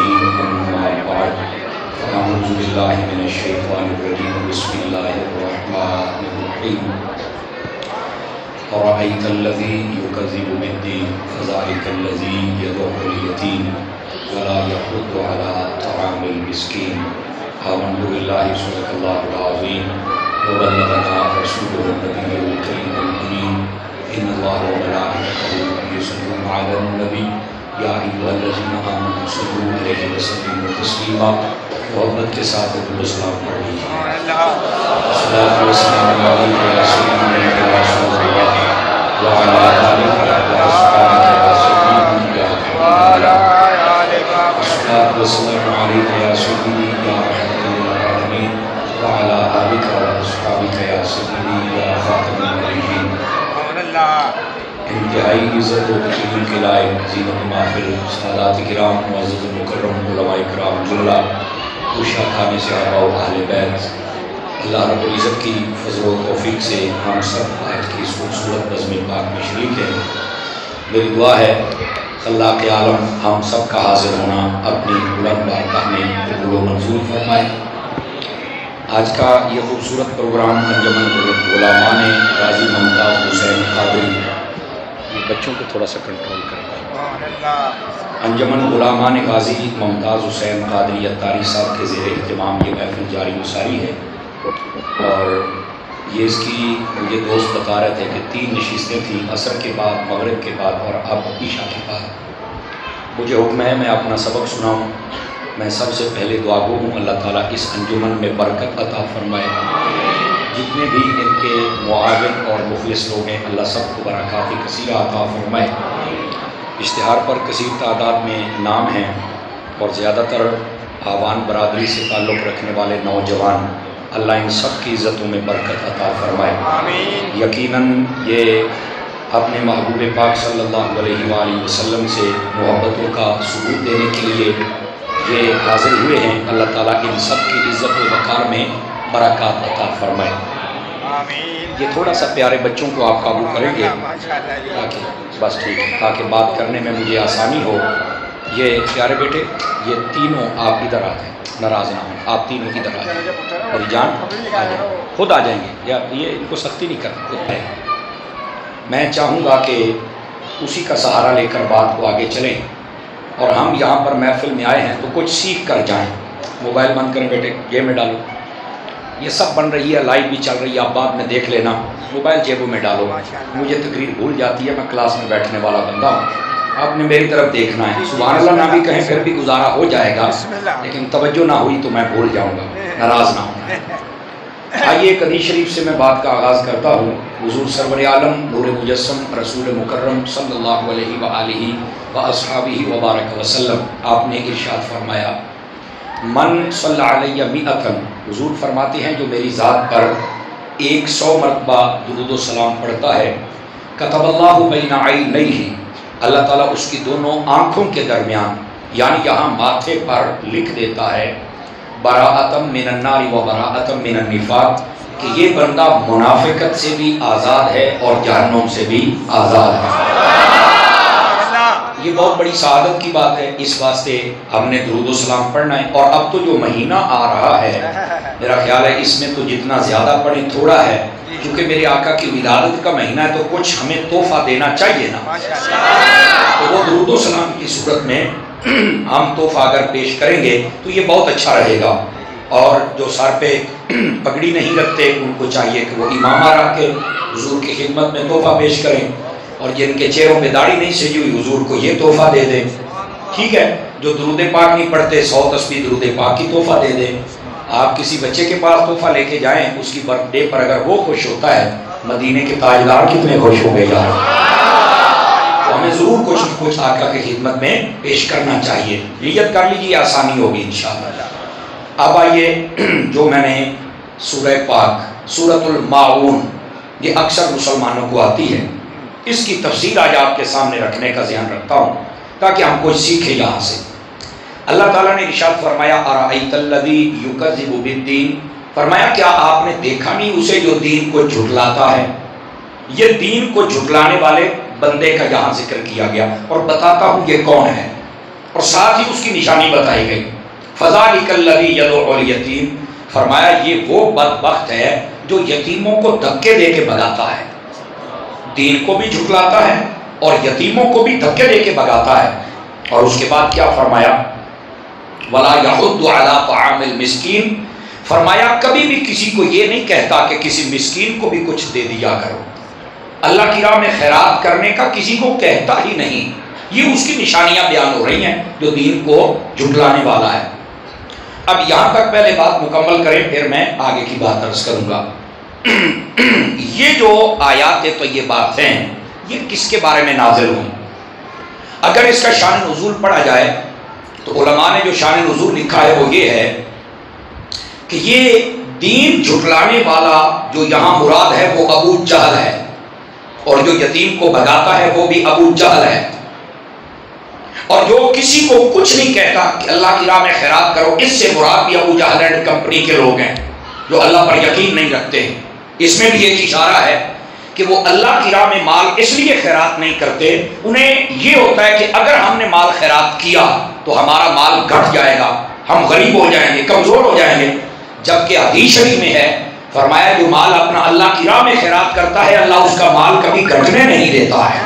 الرجيم أما بعد فأعوذ بالله من الشيطان الرجيم بسم الله الرحمن الرحيم أرأيت الذي يكذب بالدين فذلك الذي يدعو اليتيم ولا يحض على طعام المسكين آمنت بالله صدق الله العظيم وبلغنا رسوله النبي الكريم الأمين إن الله وملائكته يصلون على النبي يا أيها الذين آمنوا صلوا عليه وسلموا تسليما محبت کے ساتھ السلام علیکم الصلاۃ والسلام علیک یا سیدنا یا رسول اللہ وعلی آلہ وصحبہ وسلم یا الصلاۃ والسلام علیک یا سیدنا یا رحمۃ للعالمین وعلی آلہ وصحبہ یا سیدنا یا خاتم النبیین انتہائی عزت و تکریم کے لائق زینت محفل سادات کرام معزز مکرم علماء کرام جملہ خوشیاں کھانے سے آبا و اہل بیت، اللہ رب العزت کی فضل و توفیق سے ہم سب آج کی اس خوبصورت بزم پاک میں شریک ہیں۔ میری دعا ہے خلاق عالم ہم سب کا حاضر ہونا اپنی بلند بارگاہ میں قبول و منظور فرمائے۔ آج کا یہ خوبصورت پروگرام انجمن غلامان غازی ممتاز حسین قادری، بچوں کو تھوڑا سا کنٹرول کریں، انجمن غلامان غازی ممتاز حسین قادری اتاری صاحب کے زیر اہتمام یہ محفل جاری و ساری ہے، اور یہ اس کی مجھے دوست بتا رہے تھے کہ 3 نشستیں تھیں، عصر کے بعد، مغرب کے بعد اور اب عشاء کے بعد۔ مجھے حکم ہے میں اپنا سبق سناؤں۔ میں سب سے پہلے دعا گو ہوں اللہ تعالیٰ اس انجمن میں برکت عطا فرمائے، جتنے بھی ان کے معاون اور مخلص لوگ ہیں اللہ سب کو برکات کثیرہ عطا فرمائے۔ اشتہار پر کثیر تعداد میں نام ہیں اور زیادہ تر آوان برادری سے تعلق رکھنے والے نوجوان، اللہ ان سب کی عزتوں میں برکت عطا فرمائے۔ یقیناً یہ اپنے محبوب پاک صلی اللہ علیہ وآلہ وسلم سے محبتوں کا ثبوت دینے کے لیے یہ حاضر ہوئے ہیں، اللہ تعالیٰ ان سب کی عزت و وقار میں برکات عطا فرمائے۔ یہ تھوڑا سا پیارے بچوں کو آپ قابو کریں گے تاکہ بس ٹھیک ہے، تاکہ بات کرنے میں مجھے آسانی ہو۔ یہ پیارے بیٹے یہ تینوں آپ ادھر آ جائیں، ناراض نہ ہوں، آپ تینوں ادھر آ جائیں، اور جان آ جائیں، خود آ جائیں گے، یا یہ ان کو سختی نہیں کرنا، خود آئیں۔ میں چاہوں گا کہ اسی کا سہارا لے کر بات کو آگے چلیں، اور ہم یہاں پر محفل میں آئے ہیں تو کچھ سیکھ کر جائیں۔ موبائل بند کریں بیٹے، گیم میں ڈالو، یہ سب بن رہی ہے، لائیو بھی چل رہی ہے، آپ بعد میں دیکھ لینا، موبائل جیبوں میں ڈالو۔ مجھے تقریر بھول جاتی ہے، میں کلاس میں بیٹھنے والا بندہ ہوں، آپ نے میری طرف دیکھنا ہے۔ سبحان اللہ نہ بھی کہیں پھر بھی گزارا ہو جائے گا، لیکن توجہ نہ ہوئی تو میں بھول جاؤں گا، ناراض نہ ہوں۔ آئیے ایک حدیث شریف سے میں بات کا آغاز کرتا ہوں۔ حضور سرور عالم نور مجسم رسول مکرم صلی اللہ علیہ وآلہ واصحابہ وبارک وسلم، آپ نے ارشاد فرمایا من صلی علیہ مئتن، حضور فرماتے ہیں جو میری ذات پر 100 مرتبہ درود و سلام پڑھتا ہے، کتب اللہ بین عینیہ، اللہ تعالیٰ اس کی دونوں آنکھوں کے درمیان یعنی یہاں ماتھے پر لکھ دیتا ہے براءۃ من النار و براءۃ من النفاق، کہ یہ بندہ منافقت سے بھی آزاد ہے اور جہنم سے بھی آزاد ہے۔ یہ بہت بڑی سعادت کی بات ہے، اس واسطے ہم نے درود و سلام پڑھنا ہے۔ اور اب تو جو مہینہ آ رہا ہے میرا خیال ہے اس میں تو جتنا زیادہ پڑھیں تھوڑا ہے، کیونکہ میرے آقا کی ولادت کا مہینہ ہے تو کچھ ہمیں تحفہ دینا چاہیے نا، تو وہ درود و سلام کی صورت میں ہم تحفہ اگر پیش کریں گے تو یہ بہت اچھا رہے گا۔ اور جو سر پہ پگڑی نہیں رکھتے ان کو چاہیے کہ وہ امامہ رکھ کے حضور کی خدمت میں تحفہ پیش کریں، اور جن کے چہروں پہ داڑھی نہیں سجی ہوئی حضور کو یہ تحفہ دے دیں، ٹھیک ہے۔ جو درود پاک نہیں پڑھتے 100 تسبیح درود پاک کی تحفہ دے دیں۔ آپ کسی بچے کے پاس تحفہ لے کے جائیں، اس کی برتھ ڈے پر اگر وہ خوش ہوتا ہے، مدینے کے تاجدار کتنے خوش ہو گئے یار۔ ہمیں ضرور کچھ نہ کچھ آقا کی خدمت میں پیش کرنا چاہیے، نیت کر لیجیے، آسانی ہوگی انشاءاللہ۔ اب آئیے جو میں نے سورہ پاک سورۃ الماعون، یہ اکثر مسلمانوں کو آتی ہے، اس کی تفسیر آج آپ کے سامنے رکھنے کا ذہن رکھتا ہوں تاکہ ہم کچھ سیکھیں یہاں سے۔ اللہ تعالیٰ نے ارشاد فرمایا ارأیت الذی یکذب بالدین، فرمایا کیا آپ نے دیکھا نہیں اسے جو دین کو جھٹلاتا ہے۔ یہ دین کو جھٹلانے والے بندے کا یہاں ذکر کیا گیا، اور بتاتا ہوں یہ کون ہے۔ اور ساتھ ہی اس کی نشانی بتائی گئی. فذلک الذی یدعو الیتیم، فرمایا یہ وہ بدبخت ہے جو یتیموں کو دھکے دے کے بھگاتا ہے، دین کو بھی جھٹلاتا ہے اور یتیموں کو بھی دھکے دے کے بھگاتا ہے. اور اس کے بعد کیا فرمایا؟ ولا یحض علی طعام المسکین، فرمایا کبھی بھی کسی کو یہ نہیں کہتا کہ کسی مسکین کو بھی کچھ دے دیا کرو. اللہ کی راہ میں خیرات کرنے کا کسی کو کہتا ہی نہیں. یہ اس کی نشانیاں بیان ہو رہی ہیں جو دین کو جھٹلانے والا ہے. اب یہاں تک پہلے بات مکمل کریں، پھر میں آگے کی بات عرض کروں گا. یہ جو آیات طیبات ہیں یہ کس کے بارے میں نازل ہوئی؟ اگر اس کا شان نزول پڑھا جائے تو علماء نے جو شان نزول لکھا ہے وہ یہ ہے کہ یہ دین جھٹلانے والا جو یہاں مراد ہے وہ ابو جہل ہے، اور جو یتیم کو بھگاتا ہے وہ بھی ابو جہل ہے. اور جو کسی کو کچھ نہیں کہتا کہ اللہ کی راہ میں خیرات کرو، اس سے مراد بھی ابو جہل اینڈ کمپنی کے لوگ ہیں جو اللہ پر یقین نہیں رکھتے. اس میں بھی ایک اشارہ ہے کہ وہ اللہ کی راہ میں مال اس لیے خیرات نہیں کرتے، انہیں یہ ہوتا ہے کہ اگر ہم نے مال خیرات کیا تو ہمارا مال گھٹ جائے گا، ہم غریب ہو جائیں گے، کمزور ہو جائیں گے. جبکہ حدیث شریف میں ہے، فرمایا جو مال اپنا اللہ کی راہ میں خیرات کرتا ہے اللہ اس کا مال کبھی گھٹنے نہیں دیتا ہے.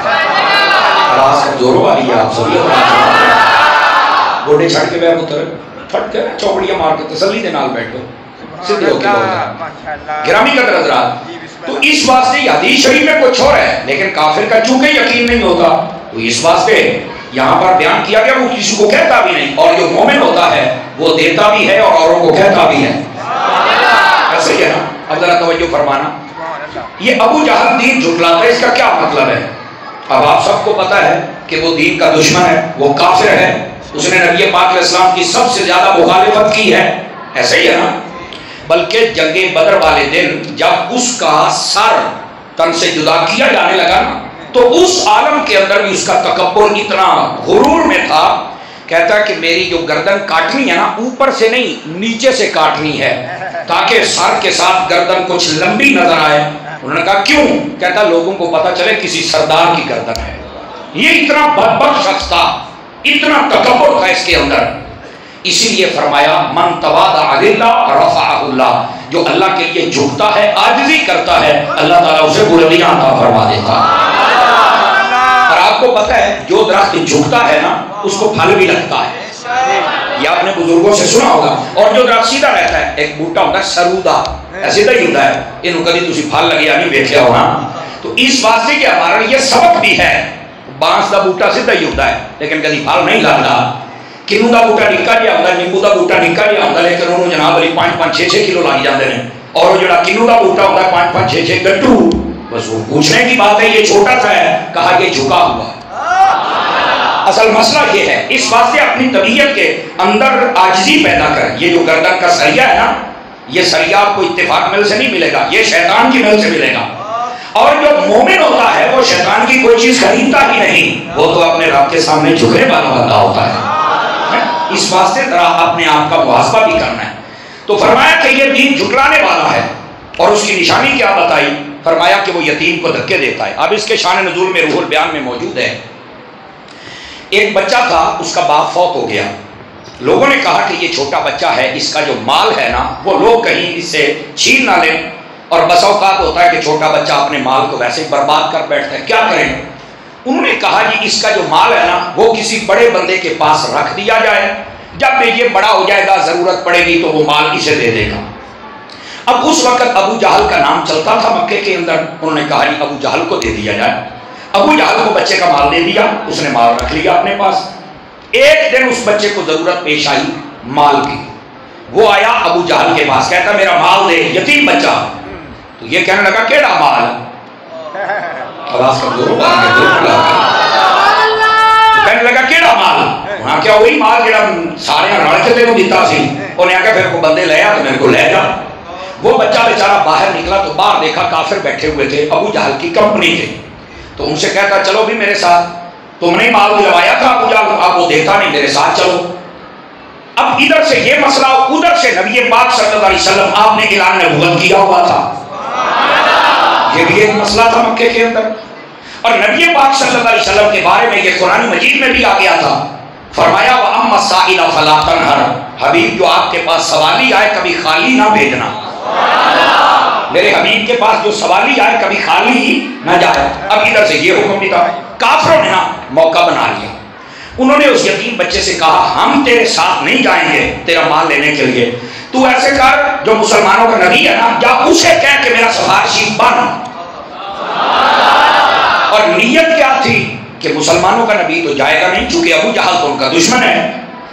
آواز کمزوروں والی ہے، آپ سبھی گوڈے چھڑ کے بیٹھ اتر پھٹ کے چوپڑیاں مار کے تسلی دے نال بیٹھو سیدھے ہو کے گرامی قدر حضرات. تو اس واسطے یہ حدیث شریف میں کچھ اور ہے، لیکن کافر کا چونکہ یقین نہیں ہوتا تو اس واسطے یہاں پر بیان کیا گیا وہ کسی کو کہتا بھی نہیں، اور جو مومن ہوتا ہے وہ دیتا بھی ہے اور اوروں کو کہتا بھی ہے. ایسے ہی ہے نا. اب ذرا توجہ فرمانا، یہ ابو جہل دین جھٹلاتا ہے، اس کا کیا مطلب ہے؟ اب آپ سب کو پتا ہے کہ وہ دین کا دشمن ہے، وہ کافر ہے، اس نے نبی پاک علیہ السلام کی سب سے زیادہ مخالفت کی ہے. ایسے ہی ہے نا. بلکہ جنگ بدر والے دن جب اس کا سر تن سے جدا کیا جانے لگا نا تو اس عالم کے اندر بھی اس کا تکبر اتنا غرور میں تھا، کہتا ہے کہ میری جو گردن کاٹنی ہے نا اوپر سے نہیں نیچے سے کاٹنی ہے تاکہ سر کے ساتھ گردن کچھ لمبی نظر آئے. انہوں نے کہا کیوں؟ کہتا لوگوں کو پتا چلے کسی سردار کی گردن ہے. یہ اتنا بدبخت شخص تھا، اتنا تکبر تھا اس کے اندر. اسی لیے فرمایا من تواضع للہ رفعہ اللہ، جو اللہ کے لیے جھکتا ہے عاجزی کرتا ہے اللہ تعالیٰ اسے بلندیاں عطا فرما دیتا. اور آپ کو پتہ ہے جو درخت جھکتا ہے نا اس کو پھل بھی لگتا ہے، یہ آپ نے بزرگوں سے سنا ہوگا. اور جو درخت سیدھا رہتا ہے، ایک بوٹا ہوتا ہے سرودا، سیدھا ہی ہوتا ہے، انہوں کدی تسی پھل لگیا نہیں دیکھا ہونا. تو اس واسطے کہ ہمارا یہ سبق بھی ہے، بانس دا بوٹا سیدھا ہی ہوتا ہے لیکن کدی پھل نہیں لگتا. کنو دا بوٹا نکا جہا ہوتا ہے، نیمبو دا بوٹا نکا جہا ہوتا ہے لیکن انہوں جناب علی 5-6 کلو لگ جاتے ہیں. اور وہ جڑا کنو دا بوٹا ہوتا ہے 5-6 گٹو، بس وہ پوچھنے کی بات ہے یہ چھوٹا سا ہے، کہا یہ جھکا ہوا. اصل مسئلہ یہ ہے، اس واسطے اپنی طبیعت کے اندر عاجزی پیدا کریں. یہ جو گردن کا سریا ہے نا، یہ سریا آپ کو اتفاق مل سے نہیں ملے گا، یہ شیطان کی مل سے ملے گا. اور جو مومن ہوتا ہے وہ شیطان کی کوئی چیز خریدتا ہی نہیں، وہ تو اپنے رب کے سامنے جھکنے والا بندہ ہوتا ہے. اس واسطے ذرا اپنے آپ کا محاسبہ بھی کرنا ہے. تو فرمایا کہ یہ دین جھٹلانے والا ہے، اور اس کی نشانی کیا بتائی؟ فرمایا کہ وہ یتیم کو دھکے دیتا ہے. اب اس کے شان نزول میں روح البیان میں موجود ہے. ایک بچہ تھا، اس کا باپ فوت ہو گیا. لوگوں نے کہا کہ یہ چھوٹا بچہ ہے، اس کا جو مال ہے نا وہ لوگ کہیں اس سے چھین نہ لیں. اور بس اوقات ہوتا ہے کہ چھوٹا بچہ اپنے مال کو ویسے ہی برباد کر بیٹھتا ہے، کیا کریں؟ انہوں نے کہا جی اس کا جو مال ہے نا وہ کسی بڑے بندے کے پاس رکھ دیا جائے، جب یہ بڑا ہو جائے گا ضرورت پڑے گی تو وہ مال اسے دے دے گا. اب اس وقت ابو جہل کا نام چلتا تھا مکے کے اندر. انہوں نے کہا جی ابو جہل کو دے دیا جائے. ابو جہل کو بچے کا مال دے دیا، اس نے مال رکھ لیا اپنے پاس. ایک دن اس بچے کو ضرورت پیش آئی مال کی. وہ آیا ابو جہل کے پاس، کہتا میرا مال دے، یتیم بچہ. تو یہ کہنے لگا کیڑا مال؟ کہنے لگا کیڑا مال؟ وہاں کیا وہی مال جڑا سارے رل کے تینوں دیتا سی. انہیں آگے پھر کو بندے لے آ تو میرے کو لے جا. وہ بچہ بیچارہ باہر نکلا تو باہر دیکھا کافر بیٹھے ہوئے تھے، ابو جہل کی کمپنی تھے. تو ان سے کہتا چلو بھی میرے ساتھ، تم نے مال دلوایا تھا ابو جہل، آپ وہ دیتا نہیں، میرے ساتھ چلو. اب ادھر سے یہ مسئلہ، ادھر سے نبی پاک صلی اللہ علیہ وسلم آپ نے اعلان نبوت کیا ہوا تھا. یہ بھی ایک مسئلہ تھا مکے کے اندر. اور نبی پاک صلی اللہ علیہ وسلم کے بارے میں یہ قرآن مجید میں بھی آ گیا تھا. فرمایا وَأَمَّا السَّائِلَ فَلَا تَنْهَرْ، حبیب جو آپ کے پاس سوالی آئے کبھی خالی نہ بھیجنا. میرے حبیب کے پاس جو سوالی آئے کبھی خالی ہی نہ جائے. اب ادھر سے یہ حکم بھی تھا. کافروں نے نا موقع بنا لیا. انہوں نے اس یتیم بچے سے کہا ہم تیرے ساتھ نہیں جائیں گے تیرا مال لینے کے لیے، تو ایسے کر جو مسلمانوں کا نبی ہے نا، یا اسے کہہ کہ میرا سفارشی بن. اور نیت کیا تھی کہ مسلمانوں کا نبی تو جائے گا نہیں، چونکہ ابو جہل تو ان کا دشمن ہے،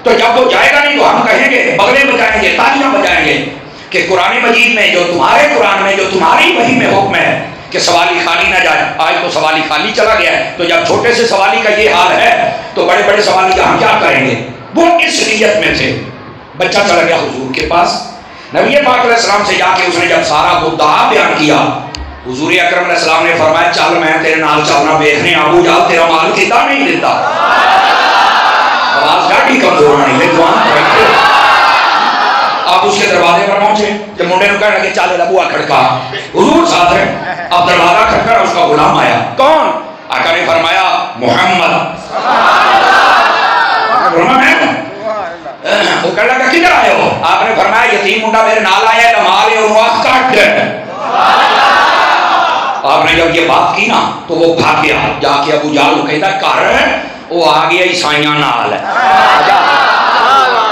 تو جب وہ جائے گا نہیں تو ہم کہیں گے، بغلے بجائیں گے، تالیاں بجائیں گے کہ قرآن مجید میں جو تمہارے قرآن میں جو تمہاری وحی میں حکم ہے کہ سوالی خالی نہ جائے، آج تو سوالی خالی چلا گیا ہے. تو جب چھوٹے سے سوالی کا یہ حال ہے تو بڑے بڑے سوالی کا ہم کیا کریں گے. وہ اس نیت میں تھے. بچہ چلا گیا حضور کے پاس. نبی پاک علیہ السلام سے جا کے اس نے جب سارا مدعا بیان کیا، حضور اکرم علیہ السلام نے فرمایا چل میں تیرے نال چلنا، دیکھنے ابو جہل تیرا مال کتا نہیں دیتا. آواز ڈاٹی کمزور نہیں ہے. آپ اس کے دروازے پر پہنچے کہ منڈے نے کہنے لگے چل بوا کھڑکا. حضور ساتھ ہیں. اب دروازہ کھڑکا، اس کا غلام آیا. کون؟ آقا نے فرمایا محمد. وہ کہنے لگا کدھر آئے ہو؟ آپ نے فرمایا یتیم منڈا میرے نال آیا ہے، مال انواع کاٹ گئے. آپ نے جب یہ بات کی نا تو وہ بھاگ گیا. جا کے ابو جہل کو کہتا کر وہ آ گیا عیسائیاں نال ہے.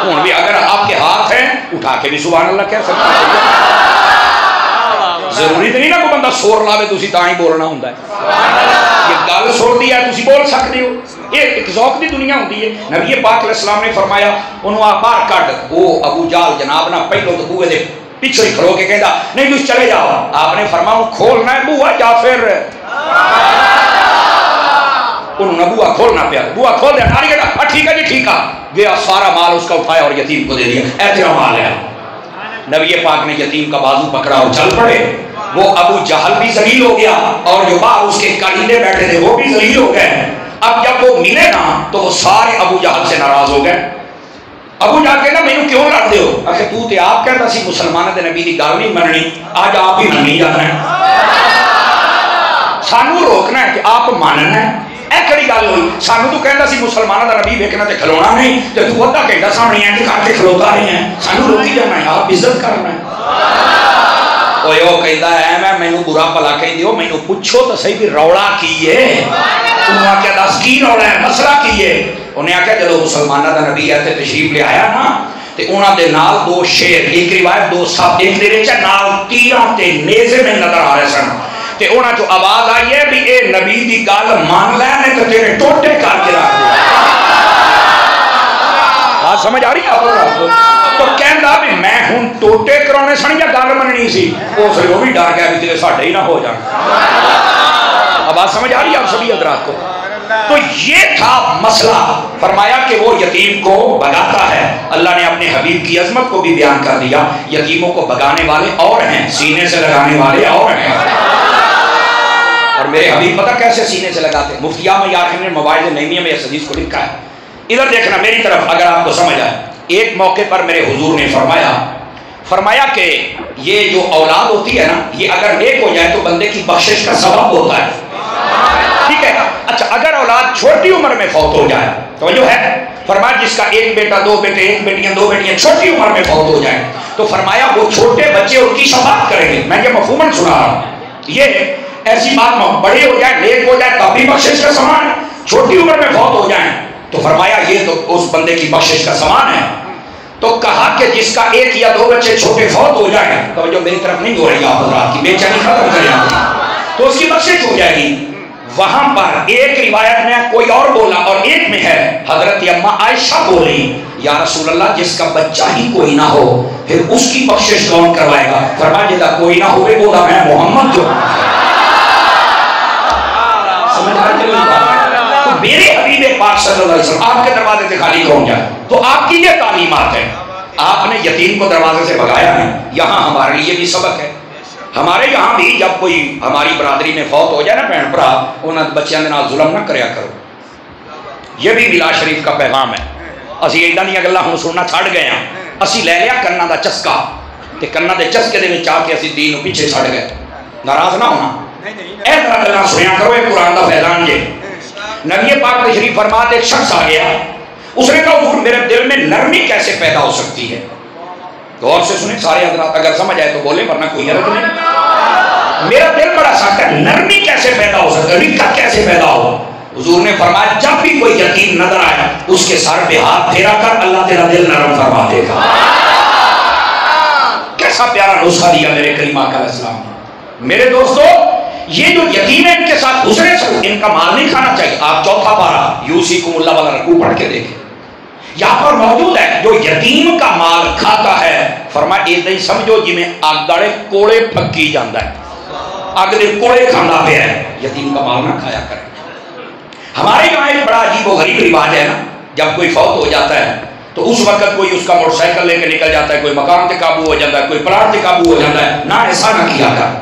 ہوں بھی اگر آپ کے ہاتھ ہیں اٹھا کے بھی سبحان اللہ کہہ سکتے ہیں. ضروری تو نہیں نا کوئی بندہ سور لاوے تسی تاں ہی بولنا ہوندا ہے. یہ گل سر دی ہے تسی بول سکتے ہو. یہ ایک ذوق دی دنیا ہوندی ہے. نبی پاک علیہ السلام نے فرمایا انہوں آ باہر کٹ. وہ ابو جہل جناب نا پہلو تو بوئے دے پیچھے ہی کھلو کے کہتا نہیں تم چلے جاؤ. آپ نے فرمایا وہ کھولنا ہے بوا یا پھر انہوں نے بوا کھولنا پیا. بوا کھول دیا. ناری کہتا ٹھیک ہے جی ٹھیک ہے. گیا سارا مال اس کا اٹھایا اور یتیم کو دے دیا. اے تیرا مال ہے. نبی پاک نے یتیم کا بازو پکڑا اور چل پڑے. وہ ابو جہل بھی ذلیل ہو گیا اور جو باہر اس کے قریبے بیٹھے تھے وہ بھی ذلیل ہو گئے. اب جب وہ ملے نا تو وہ سارے ابو جہل سے ناراض ہو گئے. ابو جہل کہنا مینوں کیوں لڑتے ہو؟ آخر تو تے آپ کہتا سی مسلمانوں دے نبی دی گل نہیں مننی، آج آپ ہی مننی جانا ہے. سانو روکنا ہے کہ آپ ماننا ہے. اے کڑی گل ہوئی. سانو تو کہندا سی مسلمانوں دا نبی ویکھنا تے کھلونا نہیں تے تو ادھا گھنٹہ سامنے اینج کر کے کھلوتا رہی ہیں. سانو روکی جانا ہے. آپ عزت کرنا ہے. اوے او کہندا ہے مینوں برا بھلا کہندے مینوں پوچھو تو صحیح بھی روڑا کی ہے. انہوں نے آکھیا دس کی روڑا ہے، مسئلہ کی ہے؟ انہیں آکھیا جدو مسلمانہ دا نبی ایتے تشریف لے آیا نا تے انہاں دے نال دو شیر، ایک روایت دو سب، ایک دے وچ نال تیراں تے نیزے میں نظر آ رہے سن. تے انہاں جو آواز آئی ہے بھی اے نبی دی گل مان لے نے تے تیرے ٹوٹے کر کے رکھ دے. بات سمجھ آ رہی ہے؟ تو کہندا بھی میں ہن ٹوٹے کرانے سن یا گل مننی سی؟ او پھر وہ بھی ڈر گیا بھی تے ساڈے ہی نہ ہو جان. اب بات سمجھ آ رہی ہے آپ سبھی حضرات کو؟ تو یہ تھا مسئلہ. فرمایا کہ وہ یتیم کو بھگاتا ہے. اللہ نے اپنے حبیب کی عظمت کو بھی بیان کر دیا. یتیموں کو بھگانے والے اور ہیں، سینے سے لگانے والے اور ہیں. اور میرے حبیب پتہ کیسے سینے سے لگاتے ہیں؟ مفتی احمد یارخانی نے موائد نعیمیہ میں اس حدیث کو لکھا ہے. ادھر دیکھنا میری طرف اگر آپ کو سمجھ آئے. ایک موقع پر میرے حضور نے فرمایا کہ یہ جو اولاد ہوتی ہے نا یہ اگر نیک ہو جائے تو بندے کی بخشش کا سبب ہوتا ہے. ٹھیک ہے. اچھا اگر اولاد چھوٹی عمر میں فوت ہو جائے توجہ ہے، فرمایا جس کا ایک بیٹا دو بیٹے ایک بیٹیاں دو بیٹیاں چھوٹی عمر میں فوت ہو جائیں تو فرمایا وہ چھوٹے بچے ان کی شفاعت کریں گے. میں یہ مفہوماً سنا رہا ہوں. یہ ایسی بات بڑے ہو جائیں نیک ہو جائے تب بھی بخشش کا سامان ہے، چھوٹی عمر میں فوت ہو جائیں تو فرمایا یہ تو اس بندے کی بخشش کا سامان ہے. تو کہا کہ جس کا ایک یا دو بچے چھوٹے فوت ہو جائیں توجہ میری طرف نہیں ہو رہی آپ حضرات کی، بے چینی ختم کریں تو اس کی بخشش ہو جائے گی. وہاں پر ایک روایت میں کوئی اور بولا اور ایک میں ہے حضرت اماں عائشہ بولی یا رسول اللہ جس کا بچہ ہی کوئی نہ ہو پھر اس کی بخشش کون کروائے گا؟ فرمایا جدا کوئی نہ ہوئے بولا میں محمد جو. سمجھ آ رہی ہے؟ تو میرے حبیب پاک صلی اللہ علیہ وسلم آپ کے دروازے سے خالی کون جائے؟ تو آپ کی یہ تعلیمات ہے. آپ نے یتیم کو دروازے سے بھگایا ہے. یہاں ہمارے لیے بھی سبق ہے. ہمارے یہاں بھی جب کوئی ہماری برادری میں فوت ہو جائے نا بہن بھرا انہاں بچیاں دے نال ظلم نہ کریا کرو. یہ بھی میلاد شریف کا پیغام ہے. اسی ایڈاں دیاں گلاں ہن سننا چھڑ گئے ہاں. اسی لے لیا کناں دا چسکا تے کناں دے چسکے دے وچ آ کے اسی دین نوں پیچھے چھڑ گئے. ناراض نہ ہونا. اے طرح گلاں سنیا کرو. اے قرآن دا فیضان جے. نبی پاک تشریف فرما تے ایک شخص آ گیا اس نے کہا حضور میرے دل میں نرمی کیسے پیدا ہو سکتی ہے؟ غور سے سنیں سارے حضرات، اگر سمجھ آئے تو بولے ورنہ کوئی حرج نہیں۔ میرا دل بڑا سخت ہے، نرمی کیسے پیدا ہو سکتا ہے، رقت کیسے پیدا ہو؟ حضور نے فرمایا جب بھی کوئی یتیم نظر آیا اس کے سر پہ ہاتھ پھیرا کر اللہ تیرا دل نرم فرما دے گا۔ کیسا پیارا نسخہ دیا میرے کریم آقا علیہ السلام نے۔ میرے دوستو یہ جو یتیم ہے ان کے ساتھ حسن سلوک، ان کا مال نہیں کھانا چاہیے۔ آپ چوتھا پارہ یوصیکم اللہ والا رکوع پڑھ کے دیکھیں، یہاں پر موجود ہے جو یتیم کا مال کھاتا ہے، فرمایا ایسا ہی سمجھو جی میں اگ والے کوڑے پکی جاندہ ہے، اگ دے کوڑے کھانا پہ ہے۔ یتیم کا مال نہ کھایا کریں۔ ہمارے یہاں ایک بڑا عجیب و غریب رواج ہے نا، جب کوئی فوت ہو جاتا ہے تو اس وقت کوئی اس کا موٹر سائیکل لے کے نکل جاتا ہے، کوئی مکان سے قابو ہو جاتا ہے، کوئی پلاٹ سے قابو ہو جاتا ہے۔ نہ ایسا نہ کیا کر،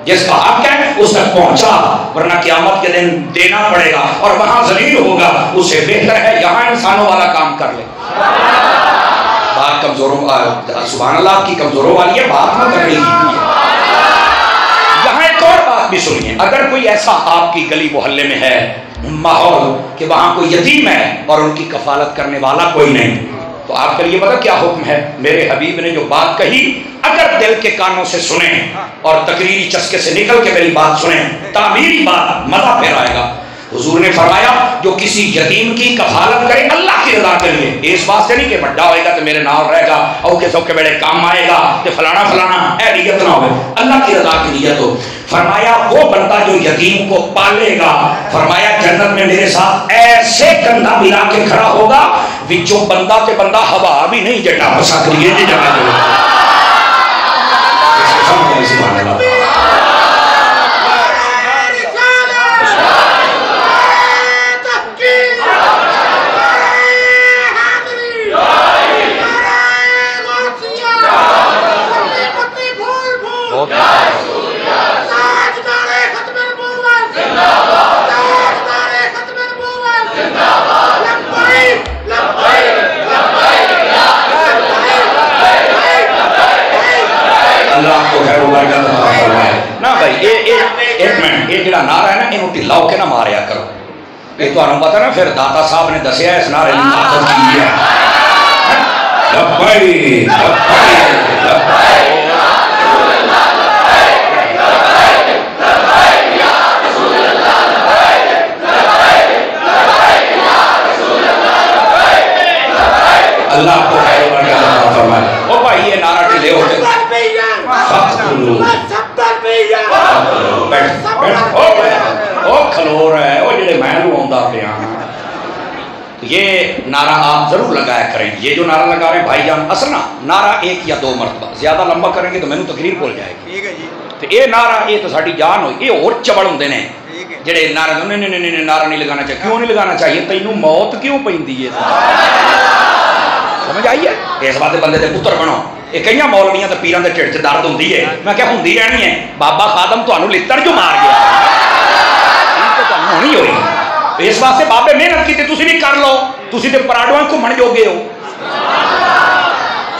جس کا حق ہے اس تک پہنچا، ورنہ قیامت کے دن دینا پڑے گا اور وہاں ذلیل ہوگا۔ اس سے بہتر ہے یہاں انسانوں والا کام کر لے۔ بات کمزوروں، سبحان اللہ آپ کی کمزوروں والی ہے، بات نہ کر رہی ہے۔ یہاں ایک اور بات بھی سنیے، اگر کوئی ایسا آپ کی گلی محلے میں ہے ماحول کہ وہاں کوئی یتیم ہے اور ان کی کفالت کرنے والا کوئی نہیں، تو آپ کے لیے پتہ کیا حکم ہے؟ میرے حبیب نے جو بات کہی اگر دل کے کانوں سے سنیں اور تقریری چسکے سے نکل کے میری بات سنیں، تعمیری بات مزہ پھر آئے گا۔ حضور نے فرمایا جو کسی یتیم کی کفالت کرے اللہ کی رضا کے لیے، اس واسطے نہیں کہ بڑا ہوئے گا تو میرے نال رہے گا اوکے سوکے بڑے کام آئے گا تو فلانا فلانا، اے نیت نہ ہوئے، اللہ کی رضا کی نیت ہو۔ فرمایا وہ بندہ جو یتیم کو پالے گا، فرمایا جنت میں میرے ساتھ ایسے کندھا ملا کے کھڑا ہوگا وچوں بندہ تے بندہ ہوا بھی نہیں جٹا ہو سکتی ہے جی جگہ جو سبحان اللہ۔ اللہ کو خیر و برکت عطا فرمائے۔ نہ بھائی ایک منٹ، یہ جڑا نعرہ ہے نا انہوں ٹھلا ہو کے نہ ماریا کرو، یہ تو انہوں پتا نا پھر داتا صاحب نے دسیا اس نعرے نے طاقت کی ہے۔ لبیک لبیک لبیک اللہ کو خیر و برکت عطا فرمائے۔ او بھائی یہ نعرہ ٹھلے ہو کے کھلو رہا ہے وہ جڑے محلو آندا پیا، یہ نعرہ آپ ضرور لگایا کریں۔ یہ جو نعرہ لگا رہے ہیں بھائی جان، اصل نا نعرہ ایک یا دو مرتبہ، زیادہ لمبا کریں گے تو میں نے تقریر بھول جائے گی۔ تو یہ نعرہ یہ تو ساری جان ہوئی، یہ اور چبڑ ہوندے نے جڑے نعرہ نہیں نعرہ نہیں لگانا چاہیے۔ کیوں نہیں لگانا چاہیے؟ تینوں موت کیوں پیندی ہے؟ سمجھ آئی ہے؟ اس بات بندے دے پتر بنو۔ یہ کئی مولویاں تے پیراں دے ٹھڈ چ درد ہوندی ہے، میں کیا ہوندی رہنی ہے؟ بابا خادم تانوں لتڑ جو مار گیا، یہ تو تانوں ہونی ہوئی۔ اس واسطے بابے محنت کی تسی بھی کر لو، تسی تے پراڈواں گھومن جوگے ہو۔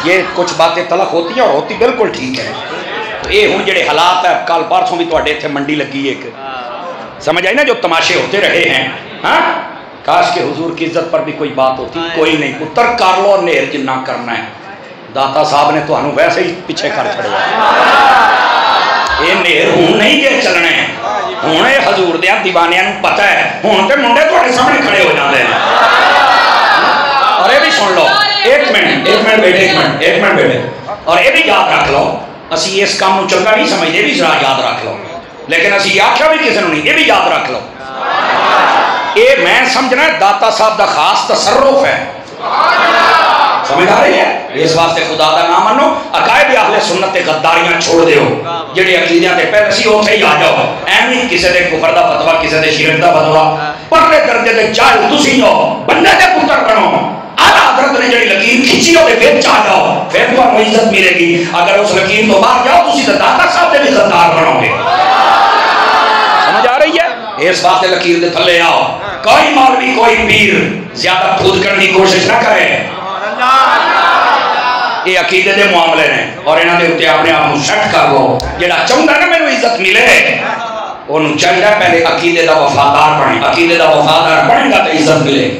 یہ کچھ باتیں تلخ ہوتی ہیں اور ہوتی بالکل ٹھیک ہے۔ تو یہ ہن جڑے حالات ہے، کل پرسوں بھی تواڈے ایتھے منڈی لگی ایک، سمجھ آئی نا، جو تماشے ہوتے رہے ہیں، ہاں کاش کہ حضور کی عزت پر بھی کوئی بات ہوتی، کوئی نہیں۔ پتر کر لو نیر جنہ کرنا ہے، داتا صاحب نے تو ویسے ہی پیچھے کر چھڑیا۔ یہ نیر ہوں نہیں جے چلنے، ہوں یہ حضور دیا دیوانیاں پتہ ہے، ہوں تے منڈے تھوڑے سامنے کھڑے ہو جاتے ہیں۔ اور یہ بھی سن لو، ایک منٹ بیٹے، اور یہ بھی یاد رکھ لو، اسی اس کام نو چنگا نہیں سمجھتے، بھی ذرا یاد رکھ لو، لیکن اسی آکھیا بھی کسی نے نہیں، یہ بھی یاد رکھ لو۔ یہ میں سمجھنا داتا صاحب دا خاص تصرف ہے، سمجھ آ رہی ہے؟ اس واسطے خدا دا نام منو، عقائد اہل سنت غداریاں چھوڑ دیو، جڑے عقیدیاں تے پہلے سی اوتھے ہی آ جاؤ۔ ایویں کسی دے کفر دا فتوا، کسی دے شرک دا فتوا، پرلے درجے دے جاہل تسی ہو، بندے دے پتر بنو، اعلیٰ حضرت نے جڑی لکیر کھچی ہو دے وچ آ جاؤ، پھر تمہیں عزت ملے گی۔ اگر اس لکیر تو باہر جاؤ تسی تے داتا صاحب دے بھی غدار بنو گے۔ سمجھ آ رہی ہے؟ اس واسطے لکیر دے تھلے آؤ، کوئی مولوی کوئی پیر زیادہ پھود کرنے کی کوشش نہ کرے۔ یہ عقیدے دے معاملے نے اور انہاں دے اوتے اپنے آپ کو سیٹ کر لو۔ جڑا چاہندا نا مینوں عزت ملے، اونوں چاہیے پہلے عقیدے دا وفادار بنے، عقیدے دا وفادار بنے گا تو عزت ملے گی۔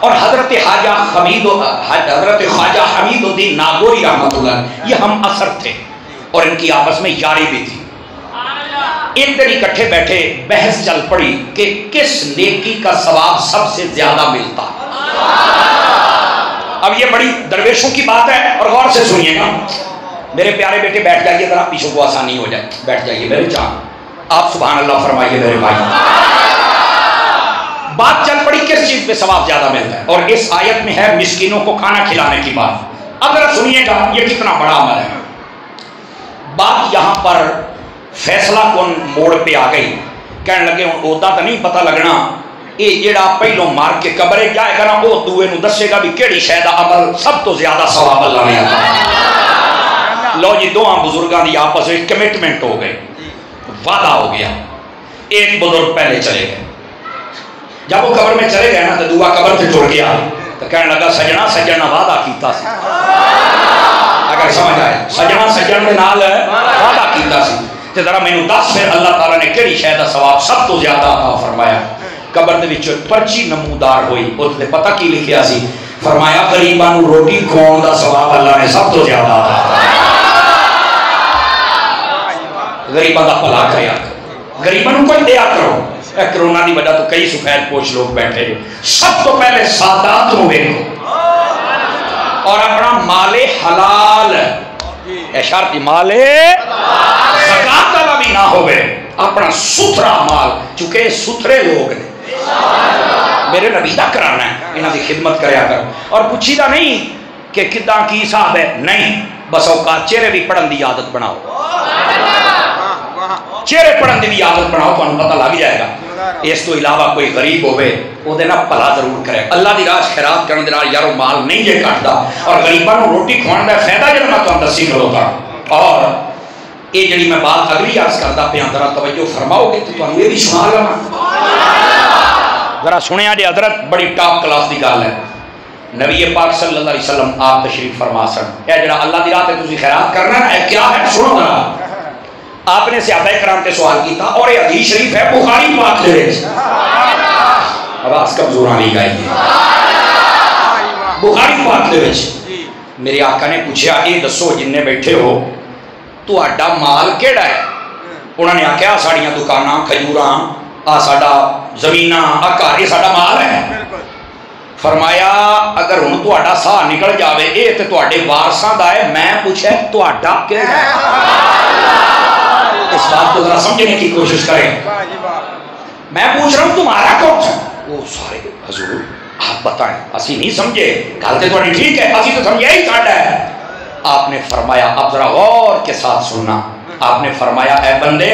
اور حضرت خواجہ حمید الدین ناگوری رحمۃ اللہ، یہ ہم اثر تھے اور ان کی آپس میں یاری بھی تھی۔ ایک دن اکٹھے بیٹھے بحث چل پڑی کہ کس نیکی کا ثواب سب سے زیادہ ملتا۔ اب یہ بڑی درویشوں کی بات ہے اور غور سے سنیے گا میرے پیارے بیٹے، بیٹھ جائیے ذرا، پیچھوں کو آسانی ہو جائے، بیٹھ جائیے میرے جان، آپ سبحان اللہ فرمائیے میرے بھائی۔ بات چل پڑی کس چیز پہ ثواب زیادہ ملتا ہے، اور اس آیت میں ہے مسکینوں کو کھانا کھلانے کی بات۔ اب ذرا سنیے گا یہ کتنا بڑا عمل ہے۔ بات یہاں پر فیصلہ کن موڑ پہ آ گئی، کہنے لگے اودا تو نہیں پتہ لگنا یہ جڑا پہلو مار کے قبرے جائے گا نا وہ دوے نو دسے گا بھی کیڑی شے دا عمل سب تو زیادہ ثواب اللہ نے عطا۔ لو جی دوہاں بزرگاں دی آپس میں کمٹمنٹ ہو گئی، وعدہ ہو گیا۔ ایک بزرگ پہلے چلے گئے، جب وہ قبر میں چلے گئے نا تو دوسرا قبر سے جڑ گیا تو کہنے لگا سجنا سجنا وعدہ کیتا سی، اگر سمجھ آئے سجنا سجن دے نال وعدہ کیتا سی تے ذرا مینوں دس پھر اللہ تعالیٰ نے کیڑی شے دا ثواب سب تو زیادہ عطا فرمایا۔ قبر دے وچ پرچی نمودار ہوئی، اس تے پتہ کی لکھیا سی، فرمایا غریباں نوں روٹی کھواؤن دا ثواب اللہ نے سب تو زیادہ عطا فرمایا۔ غریباں دا بھلا کریا، غریباں نوں کوئی دیا کرو۔ کرونا دی وجہ تو کئی سفید پوش لوگ بیٹھے، سب تو پہلے سادات نوں ویکھو اور اپنا مال حلال، شرط مال زکات والا بھی نہ ہوئے، اپنا ستھرا مال، چونکہ ستھرے لوگ نے میرے نبی دا کرانا ہے، انہاں دی خدمت کریا کر۔ اور پوچھی دا نہیں کہ کداں کی صاحب ہے، نہیں، بس اوقات چہرے بھی پڑھن دی عادت بناؤ، چہرے پڑھن دی بھی عادت بناؤ، تو پتہ لگ جائے گا۔ اس تو علاوہ کوئی غریب ہوئے وہ دینا بھلا ضرور کرے، اللہ دی راہ خیرات کرنے دے نال یارو مال نہیں جے کٹدا، اور غریباں نوں روٹی کھواؤن دا فائدہ جڑا میں تانوں دسی کھلوتا۔ اور یہ جڑی میں بات اگلی عرض کردا پیا ذرا توجہ فرماؤ گے تو تانوں یہ بھی سنا لواں، ذرا سنیا جی حضرت، بڑی ٹاپ کلاس دی گل ہے۔ نبی پاک صلی اللہ علیہ وسلم آپ تشریف فرما سن، اے جڑا اللہ دی راہ تے تسی خیرات کرنا ہے اے کیا ہے سنو ذرا۔ آپ نے صحابہ کرام تے سوال کیتا اور یہ حدیث شریف ہے بخاری پاک دے وچ، آواز کمزور آنی گئی ہے، بخاری پاک دے وچ میرے آقا نے پوچھا اے دسو جن بیٹھے ہو تہاڈا مال کیڑا ہے؟ انہوں نے آکھیا ساڑیاں دکاناں کھجوراں آ ساڈا زمیناں آ گھر یہ ساڈا مال ہے۔ فرمایا اگر ہن تہاڈا ساہ نکل جاوے اے تے تہاڈے وارثاں دا ہے، میں پوچھا تہاڈا کیڑا ہے؟ اس بات کو ذرا سمجھنے کی کوشش کریں، میں پوچھ رہا ہوں تمہارا کون سا؟ وہ سارے حضور آپ بتائیں، اسی نہیں سمجھے، گل تے تہاڈی ٹھیک ہے، اسی تو سمجھے ہی ساڈا ہے۔ آپ نے فرمایا اب ذرا غور کے ساتھ سننا، آپ نے فرمایا اے بندے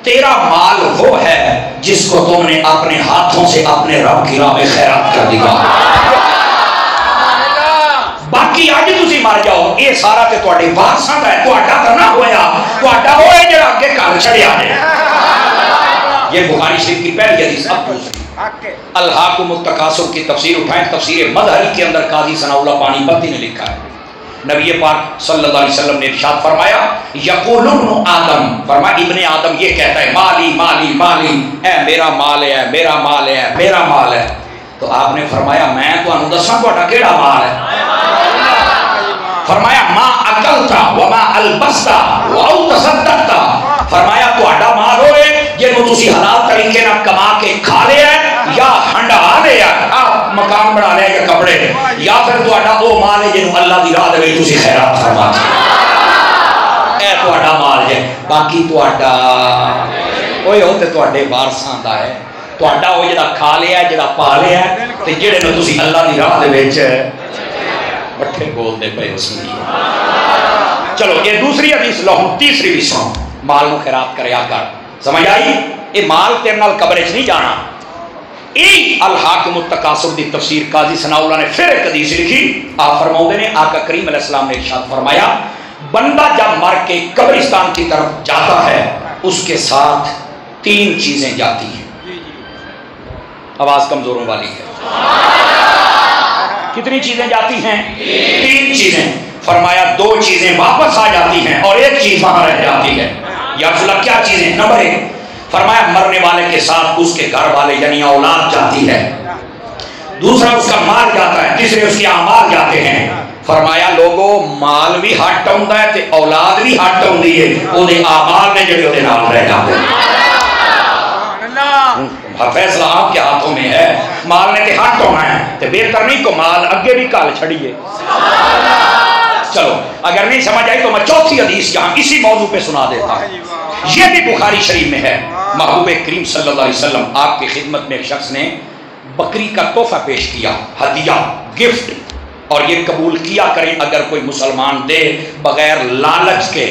تیرا مال وہ ہے جس کو تم نے اپنے ہاتھوں سے اپنے رب کی راہ میں خیرات کر دیا، باقی آج تسی مر جاؤ یہ سارا تے تواڈے وارثاں دا ہے، تہاڈا تے نہ ہویا، تہاڈا وہ ہے جڑا اگے گھر چھڑیا ہے۔ یہ بخاری شریف کی پہلی حدیث۔ اب الہاکم التکاثر کی تفسیر اٹھائیں، تفسیر مظہری کے اندر قاضی ثناء اللہ پانی پتی نے لکھا ہے، نبی پاک صلی اللہ علیہ وسلم نے ارشاد فرمایا یقول ابن آدم، فرمایا ابن آدم یہ کہتا ہے مالی مالی مالی، اے میرا مال ہے میرا مال ہے میرا مال ہے۔ تو آپ نے فرمایا میں تانوں دساں تہاڈا کیڑا مال ہے؟ فرمایا ما اکلتا وما البستا واو تصدقتا، فرمایا تہاڈا مال ہوئے جنوں تسی حلال طریقے نال کما کے کھا لیا یا ہنڈا لیا، مکان بنا لیا یا کپڑے، یا پھر تہاڈا وہ مال ہے جنوں اللہ دی راہ دے وچ تسی خیرات فرما دے، اے تہاڈا مال ہے۔ باقی تہاڈا اوے او تے تہاڈے وارثاں دا ہے، تہاڈا او جڑا کھا لیا جڑا پا لیا تے جڑے نوں تسی اللہ دی راہ دے وچ بٹھے بول دے پے اس نے۔ چلو یہ دوسری حدیث لو، تیسری بھی سنو، مال نو خیرات کریا کر، سمجھ آئی؟ یہ مال تیرے نال قبر وچ نہیں جانا۔ ای الحاکم التکاثر دی تفسیر قاضی ثناء اللہ نے پھر ایک حدیث لکھی، آپ فرماؤندے نے آقا کریم علیہ السلام نے ارشاد فرمایا بندہ جب مر کے قبرستان کی طرف جاتا ہے اس کے ساتھ تین چیزیں جاتی ہیں، آواز کمزوروں والی ہے، کتنی چیزیں جاتی ہیں؟ تین چیزیں۔ فرمایا دو چیزیں واپس آ جاتی ہیں اور ایک چیز وہاں رہ جاتی ہے۔ یا رسول اللہ کیا چیزیں؟ نمبر ایک، فرمایا مرنے والے کے ساتھ اس کے گھر والے یعنی اولاد جاتی ہے۔ دوسرا اس کا مال جاتا ہے، تیسرے اس کے اعمال جاتے ہیں۔ فرمایا لوگو مال بھی ہٹ آتا ہے تے اولاد بھی ہٹ آتی ہے، وہ اعمال نے جڑے وہ نال رہ جاتے ہیں۔ فیصلہ آپ کے ہاتھوں میں ہے، مال نے تے ہٹ ہونا ہے تے بہتر نہیں کو مال اگے بھی کال چھڑیے۔ چلو اگر نہیں سمجھ آئی تو میں چوتھی حدیث یہاں اسی موضوع پہ سنا دیتا ہوں، یہ بھی بخاری شریف میں ہے۔ محبوب کریم صلی اللہ علیہ وسلم آپ کی خدمت میں ایک شخص نے بکری کا تحفہ پیش کیا، ہدیہ، گفٹ، اور یہ قبول کیا کریں اگر کوئی مسلمان دے بغیر لالچ کے۔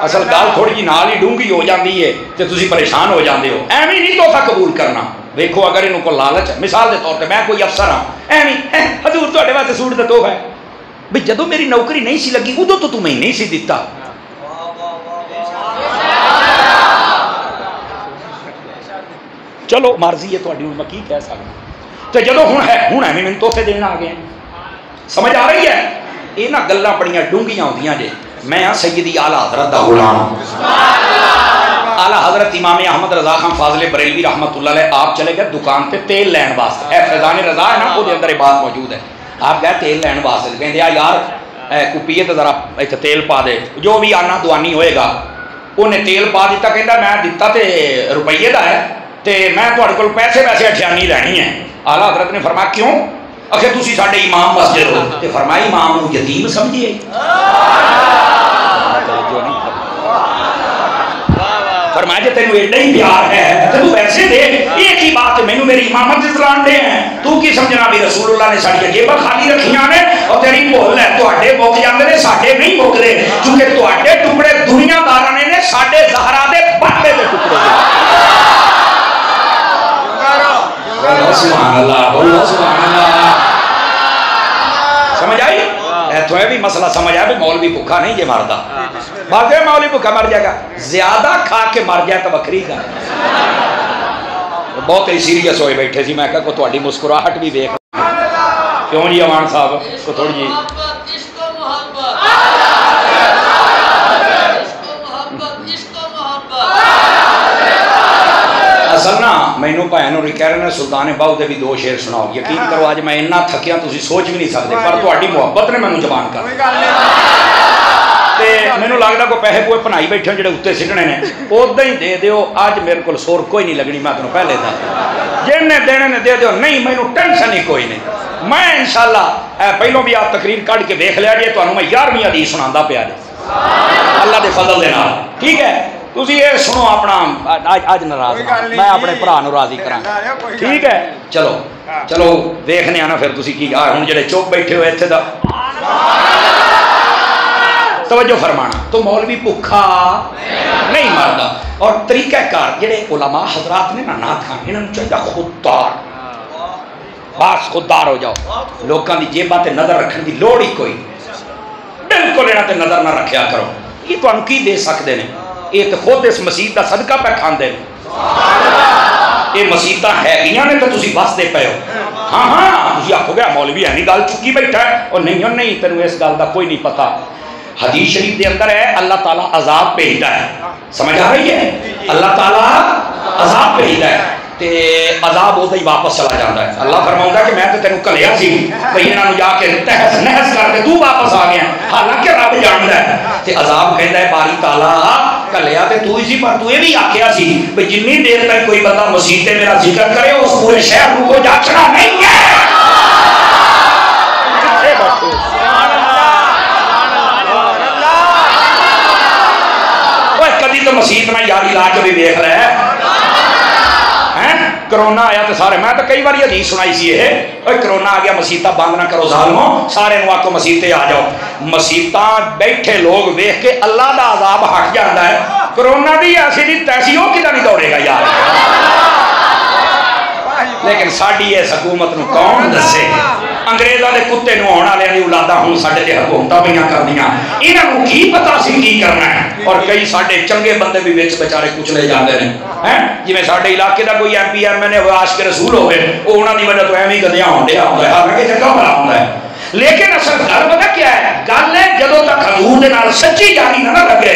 اصل گال تھوڑی جی نال ہی ڈونگی ہو جاتی ہے تو تسی پریشان ہو جاندے ہو، ایویں نہیں تحفہ قبول کرنا۔ دیکھو اگر انہوں کو لالچ ہے، مثال دے طور پہ میں کوئی افسر ہوں، ایویں حضور تہاڈے واسطے سوٹ دا تحفہ ہے، بھئی جدوں میری نوکری نہیں سی لگی ادوں تو تمہیں نہیں سی دیتا۔ چلو مرضی ہے تہاڈی، میں کی کہہ سکتا تو جدوں ہن ہے میں تحفے دینا آ گئے، سمجھ آ رہی ہے؟ یہ نہ گلاں بڑیاں ڈونگیاں ہوندیاں جے۔ میں ہاں سیدی اعلیٰ حضرت دا غلام، اعلیٰ حضرت امام احمد رضا خان فاضل بریلوی رحمۃ اللہ علیہ، آپ چلے گئے دکان پہ تیل لین واسطے، اے فیضان رضا ہے نا، وہ دے اندر یہ بات موجود ہے، آپ گئے تیل لین واسطے، کہندے یار کو پیے تو ذرا ایتھے تیل پا دے، جو بھی آنا دوانی ہوئے گا، انہیں تیل پا دیتا، کہندا میں دیتا تے روپیے دا ہے تے میں تہاڈے کول پیسے اٹھیانی لینی ہے۔ اعلیٰ حضرت نے فرمایا کیوں؟ اکھے تسی ساڈے امام مسجد ہو، تے فرمایا امام نو یتیم سمجھیے۔ فرمایا جے تینوں ایڈا ہی پیار ہے تے تو پیسے دے، ایک ہی بات مینوں میری امامت دے چلان دے ہیں، تو کی سمجھنا بھی رسول اللہ نے ساڈیاں جیباں خالی رکھیاں نے اور تیری بھول ہے تہاڈے مک جاندے نے، ساڈے نہیں مکدے، کیونکہ تہاڈے ٹکڑے دنیا داراں نے ساڈے زہرا دے بٹے دے ٹکڑے سبحان اللہ، بولو سبحان اللہ۔ سمجھ آئی؟ تو یہ بھی مسئلہ سمجھ آیا بھی مولوی بھوکا نہیں یہ مردا، باقی مولوی بھوکا مر جائے گا، زیادہ کھا کے مر جائے تو بکری کا۔ بہت ہی سیریس ہوئے بیٹھے سی، میں کہا کو تہاڈی مسکراہٹ بھی دیکھ کیوں جی امان صاحب کو تھوڑی جی اصل نا مینوں بھائی نوں کہہ رہے ہیں سلطان باہو دے بھی دو شعر سناؤ، یقین کرو اج میں اتنا تھکیا تسی سوچ بھی نہیں سکتے، پر تہاڈی محبت نے مینوں زبان کر تے مینوں لگدا کوئی پیسے پوئے بنائی بیٹھے جڑے اتنے سٹنے نے اودا ہی دے دیو، اج میرے کول سور کوئی نہیں لگنی، میں تینوں پہلے دس جن نے دینے نے دے دیو، نہیں مینوں ٹینشن ہی کوئی نہیں، میں انشاءاللہ پہلوں بھی آپ تقریر کڈ کے دیکھ لیا جی، تانوں میں 11ویں حدیث سناندا پیا جی اللہ دے فضل دے نال، ٹھیک ہے؟ تسی یہ سنو اپنا اج ناراض میں اپنے بھرا نوں راضی کراں، ٹھیک ہے؟ چلو چلو دیکھنے آنا پھر تسی کی ہن جڑے چپ بیٹھے ہوئے ایتھے دا توجہ فرمانا، تو مولوی بھوکا نہیں مردا، اور طریقہ کار جڑے علماء حضرات نے نا کھان انہاں نوں چاہیے خوددار، بس خوددار ہو جاؤ، لوکاں دی جیباں تے نظر رکھن دی لوڑ ہی کوئی، بالکل انہاں تے نظر نہ رکھیا کرو، یہ تانوں کی دے سکدے نے، یہ تو خود اس مسیح کا صدقہ پہ کھاندے یہ مسیحاں ہے نے تو تسی بستے پے ہو، ہاں ہاں تسی آکھو گے مولوی ہے نہیں گل چکی بیٹھا ہے، اور نہیں تینوں اس گل کا کوئی نہیں پتا، حدیث شریف دے اندر ہے اللہ تعالیٰ عذاب بھیجدا ہے، سمجھ آ رہی ہے؟ اللہ تعالیٰ عذاب بھیجدا ہے تے عذاب ہوتا ہی واپس چلا جاتا ہے، اللہ فرماؤں کہ میں تو تینوں کلیا سی بھئی انہاں نوں جا کے تہس نہس کر کے تو واپس آ گیا، حالانکہ رب جاندا ہے تے عذاب کہندا ہے باری تعالیٰ کلیا تے تو ہی سی، پر تو یہ بھی آکھیا سی بھئی جنی دیر تک کوئی بندہ مسیح تے میرا ذکر کرے اس پورے شہر کو جاچنا نہیں ہے۔ کدی تو مسیح میں یاری لا کے بھی دیکھ رہے ہیں، کرونا آیا تو سارے میں تو کئی بار حدیث سنائی سی یہ کرونا آ گیا مسیحاں بند نہ کرو ظالمو، سارے نو آکو مسیح آ جاؤ، مسیحاں بیٹھے لوگ ویکھ کے اللہ دا عذاب ہٹ جاتا ہے، کرونا دی ایسی دی تیسی وہ کدھر نہیں دوڑے گا یار، لیکن ساڈی اس حکومت نو کون دسے، انگریزاں دے کتے نو آن والے دی اولاداں ہن ساڈے تے حکومتاں پئیاں کردیاں، انہاں نوں کی پتہ سی کی کرنا ہے، اور کئی ساڈے چنگے بندے بھی وچ بیچارے کچلے جاندے نے، جویں ساڈے علاقے دا کوئی ایم پی ایم این اے عاشق رسول ہوئے او انہاں دی وجہ تو ایویں گدیاں ہونڈیا ہوندا ہے، حالانکہ چنگا بھلا ہوندا ہے، لیکن اصل گل پتہ کیا ہے، گل ہے جدوں تک حضور دے نال سچی یاری نہ لگے،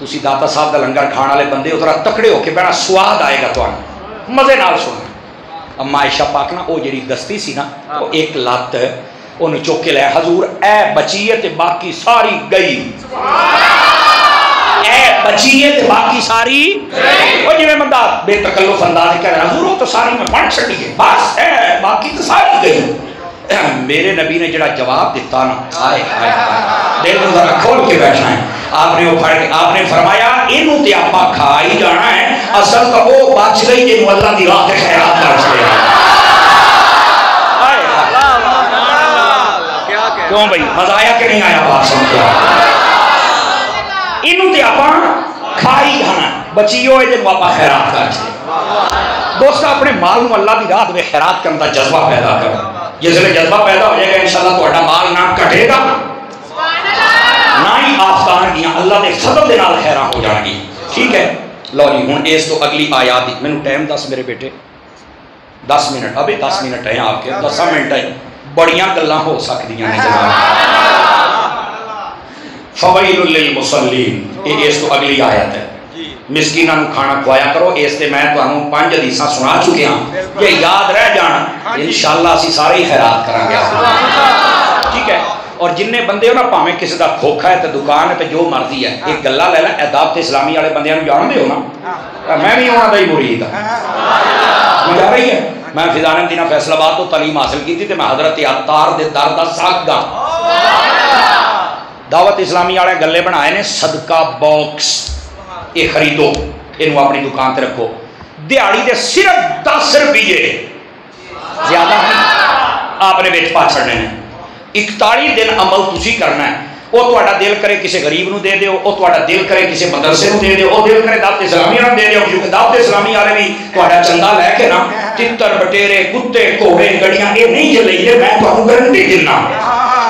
تسی داتا صاحب دا لنگر کھان والے بندے اترا تکڑے ہو کے بہنا سواد آئے گا تمہیں مزے نال سننا. اما عائشہ پاک نا وہ جڑی دستی سی نا وہ ایک لات انہوں چوک کے لے حضور اے بچیے تے باقی ساری گئی اے بچیے تے باقی ساری وہ جو میں بندہ بے تکلف انداز کہہ رہا حضور وہ تو ساری میں بڑھ چڑی ہے بس اے باقی تو ساری گئی. میرے نبی نے جڑا جواب دیتا نا آئے آئے دل کو ذرا کھول کے بیٹھنا ہے. آپ نے وہ پڑھ کے آپ نے فرمایا انہوں تے آپا کھائی جانا ہے اصل تو وہ بچ گئی جنہوں اللہ دی راہ کے خیرات بچ گئے. کیوں بھائی مزہ آیا کہ نہیں آیا بات سمجھا. انہوں تے آپا کھائی جانا بچی ہوئے جنہوں آپا خیرات کر چلے. دوستہ اپنے مال میں اللہ دی راہ میں خیرات کرنے کا جذبہ پیدا کرو. جس لئے جذبہ پیدا ہو جائے گا انشاءاللہ تو اٹھا مال نہ کٹے گا نہ ہی آفتان گیا اللہ دے فضل دے نال خیرہ ہو جائیں گی. ٹھیک ہے لو جی ہون اس تو اگلی آیات دی میں نے ٹائم 10 میرے بیٹے 10 منٹ ابھی 10 منٹ ہیں آپ کے 10 منٹ ہیں بڑیاں گلاں ہو سکتی ہیں جناب. فویل للمصلین یہ اس تو اگلی آیت ہے. مسکینہ نو کھانا کھوایا کرو. اس تے میں تو ہوں 5 حدیثاں سنا چکے ہیں یہ یاد رہ جانا انشاءاللہ اسی سارے ہی خیرات کریں گے. ٹھیک ہے اور جننے بندے ہو نا پاویں کسی دا کھوکھا ہے تے دکان ہے تے جو مرضی ہے ایک گلا لے لیں اداب تے اسلامی والے بندیاں نو جان دے ہو نا میں بھی انہاں دا ہی مرید ہوں. مجھے آ رہی ہے میں فضان مدینہ فیصل آباد تو تعلیم حاصل کی تھی تے میں حضرت عطار دے در دا ساکھ گا. دعوت اسلامی والے گلے بنائے نے صدقہ باکس یہ خریدو انہوں اپنی دکان تے رکھو دیہڑی دے صرف 10 روپیے زیادہ ہیں آپ نے بیچ پا چھڑنے ہیں. 41 دن عمل تسی کرنا ہے. وہ تہاڈا دل کرے کسی غریب نو دے دیو وہ تہاڈا دل کرے کسی مدرسے نو دے دیو وہ دل کرے دعوت اسلامی نو دے دیو کیونکہ دعوت اسلامی والے بھی تہاڈا چندہ لے کے نا تتر بٹیرے کتے گھوڑے گڑیاں یہ نہیں چلائیے میں تہاڈوں گارنٹی دینا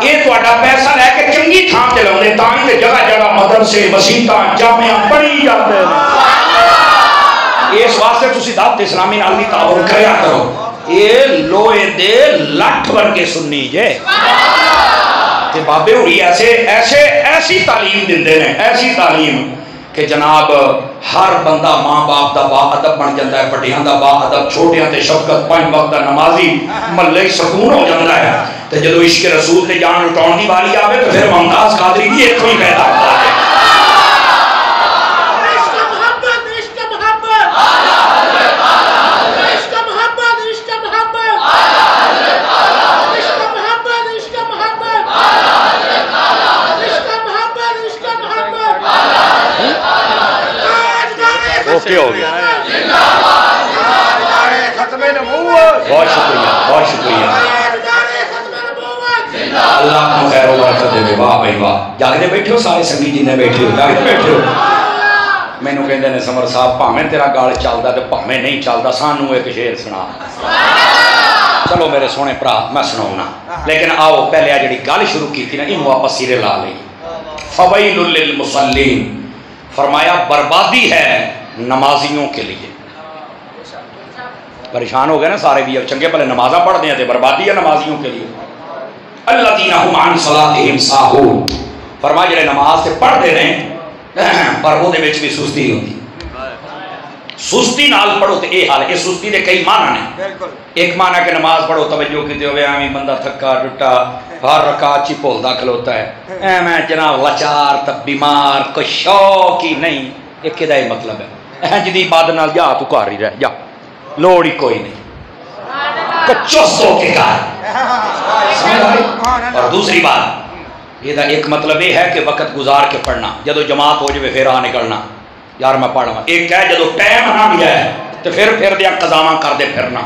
یہ تہاڈا پیسہ لے کے چنگی تھان تے لاؤندے تاں ہی تے جگہ جگہ مدرسے مسیتاں جامعاں بنی جاندے ہیں. اس واسطے تسی دعوت اسلامی نال بھی تعاون کریا کرو. یہ لوہے دے لٹھ ورگے سنی جے تے بابے ہوری ایسی تعلیم دیندے نے ایسی تعلیم کہ جناب ہر بندہ ماں باپ دا با ادب بن جاتا ہے بڑیاں دا با ادب چھوٹیاں تے شفقت 5 وقت دا نمازی محلے سکون ہو جاتا ہے. تے جدو عشق رسول تے جان لٹاؤن دی واری آوے تو پھر ممتاز قادری بھی اتھوں ہی پیدا ہوتا ہے. اوکے ہو گیا. بہت شکریہ بہت شکریہ اللہ کو خیر و برکت دے. واہ بھائی واہ جاگتے بیٹھے ہو سارے سنگی جنہیں بیٹھے ہو جاگتے بیٹھے ہو. میں نے کہندے نے سمر صاحب پاویں تیرا گال چلدا تے پاویں نہیں چلدا سانوں ایک شعر سنا. چلو میرے سونے بھرا میں سناؤنا لیکن آؤ پہلے جڑی گل شروع کی تھی نا انہوں آپ سیرے لا لئی. فویل للمصلین فرمایا بربادی ہے نمازیوں کے لیے. پریشان ہو گئے نا سارے بھی اب چنگے پہلے نمازاں پڑھ دیں تے بربادی ہے نمازیوں کے لیے. الذین هم عن صلاتهم ساہون فرمایا جڑے نماز سے پڑھ دے رہے ہیں پر وہ دے وچ بھی سستی ہوتی. سستی نال پڑھو تے اے حال. اس سستی دے کئی معنی نے. ایک معنی کہ نماز پڑھو توجہ کیتے ہوئے آمیں بندہ تھکا ٹوٹا ہر رکعت چ بھولدا کھلوتا ہے میں جناب لاچار تے بیمار کوئی شوق ہی نہیں. ایک دا ہی مطلب ہے جدی عبادت نال جا تو گھر ہی رہ جا لوڑ ہی کوئی نہیں چست ہو کے گھر. اور دوسری بات یہ ایک مطلب یہ ہے کہ وقت گزار کے پڑھنا جدو جماعت ہو جائے پھر آ نکلنا یار میں پڑھ لوں. ایک ہے جدو ٹائم نہ ملا ہے تو پھر دیا قضاواں کر دے پھرنا.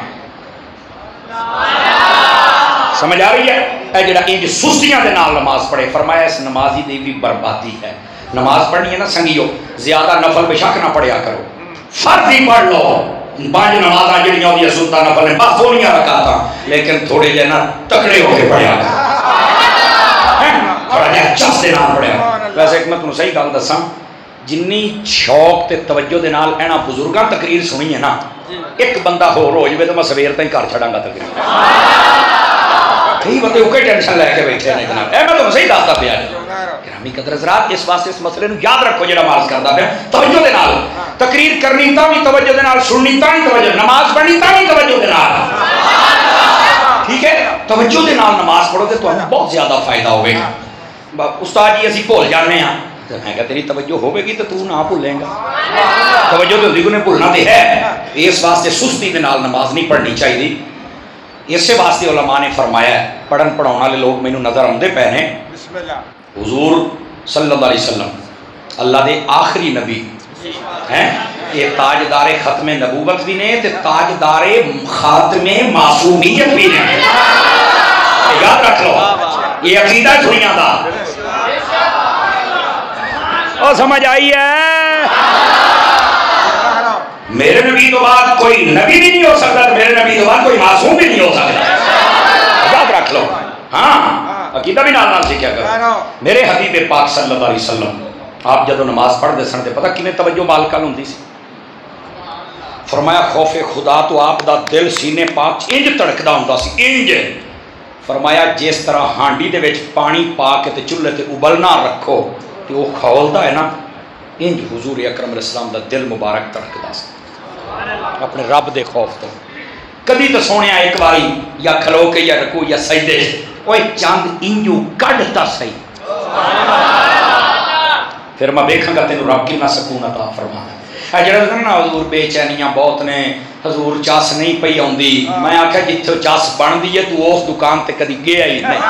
سمجھ آ رہی ہے. اے جڑا انج سستیاں دے نال نماز پڑھے فرمایا اس نمازی دی بھی بربادی ہے. نماز پڑھنی ہے نا سنگیو زیادہ نفل بے شک نہ پڑھیا کرو. فرض ہی پڑھ لو 5 نمازاں جڑیاں ہوندیاں سنتاں نفل نے بس سونیاں رکعتاں لیکن تھوڑے جے نا تکڑے ہو کے پڑھیا کرو. تھوڑا جہا چس دے نال پڑھیا. ویسے ایک میں تمہیں صحیح گل دساں جنی شوق تے توجہ دے نال اینا بزرگاں تقریر سنی ہے نا ایک بندہ ہو جائے تو میں سویر تائیں گھر چھڑاں گا تقریر. کئی بندے اوکے ٹینشن لے کے بیٹھے ہیں جناب. اے میں تمہیں صحیح دستا پیا گرامی قدر حضرات اس واسطے اس مسئلے نو یاد رکھو جڑا مارز کردا پیا توجہ دے نال تقریر کرنی تا بھی توجہ دے نال سننی تا بھی توجہ نماز پڑھنی تا بھی توجہ دے نال ٹھیک ہے توجہ دے نال نماز پڑھو تے تانوں بہت زیادہ فائدہ ہوے گا استاد جی اسی بھول جانے ہاں میں کہا تیری توجہ ہوے گی تو تو نہ بھولیں گا توجہ تو دیکھو نے بھولنا تے ہے اس واسطے سستی دے نال نماز نہیں پڑھنی چاہیے اسے واسطے علماء نے فرمایا ہے پڑھن پڑھاؤن والے لوگ مینوں نظر آندے پے نے حضور صلی اللہ علیہ وسلم اللہ دے آخری نبی ہیں یہ تاجدار ختم نبوت بھی نے تے تاجدار خاتم معصومیت بھی نے یاد رکھ لو یہ عقیدہ دنیا دا اور سمجھ آئی ہے میرے نبی تو بعد کوئی نبی بھی نہیں ہو سکتا میرے نبی تو بعد کوئی معصوم بھی نہیں ہو سکتا یاد رکھ لو ہاں عقیدہ بھی نال نال سیکھیا کرو میرے حبیب پاک صلی اللہ علیہ وسلم آپ جدو نماز پڑھ دے سن تے پتہ کیویں توجہ مالکل ہوندی سی فرمایا خوف خدا تو آپ دا دل سینے پاک انج تڑکدا ہوندا سی انج فرمایا جس طرح ہانڈی دے وچ پانی پا کے تے چولہے تے ابلنا رکھو تے وہ کھولدا ہے نا انج حضور اکرم علیہ السلام دا دل مبارک تڑکدا سی اپنے رب دے خوف تو کبھی تو سونیا ایک باری یا کھلو کے یا رکوع یا سجدے اوے چاند انجو کڈتا سی پھر میں دیکھاں گا تینوں رب کتنا سکون عطا فرمانا ہے جڑا نا حضور بے چینیاں بہت نے حضور چاس نہیں پئی آندی میں آکھیا جتھے چاس بندی ہے تو اس دکان تے کدی گیا ہی نہیں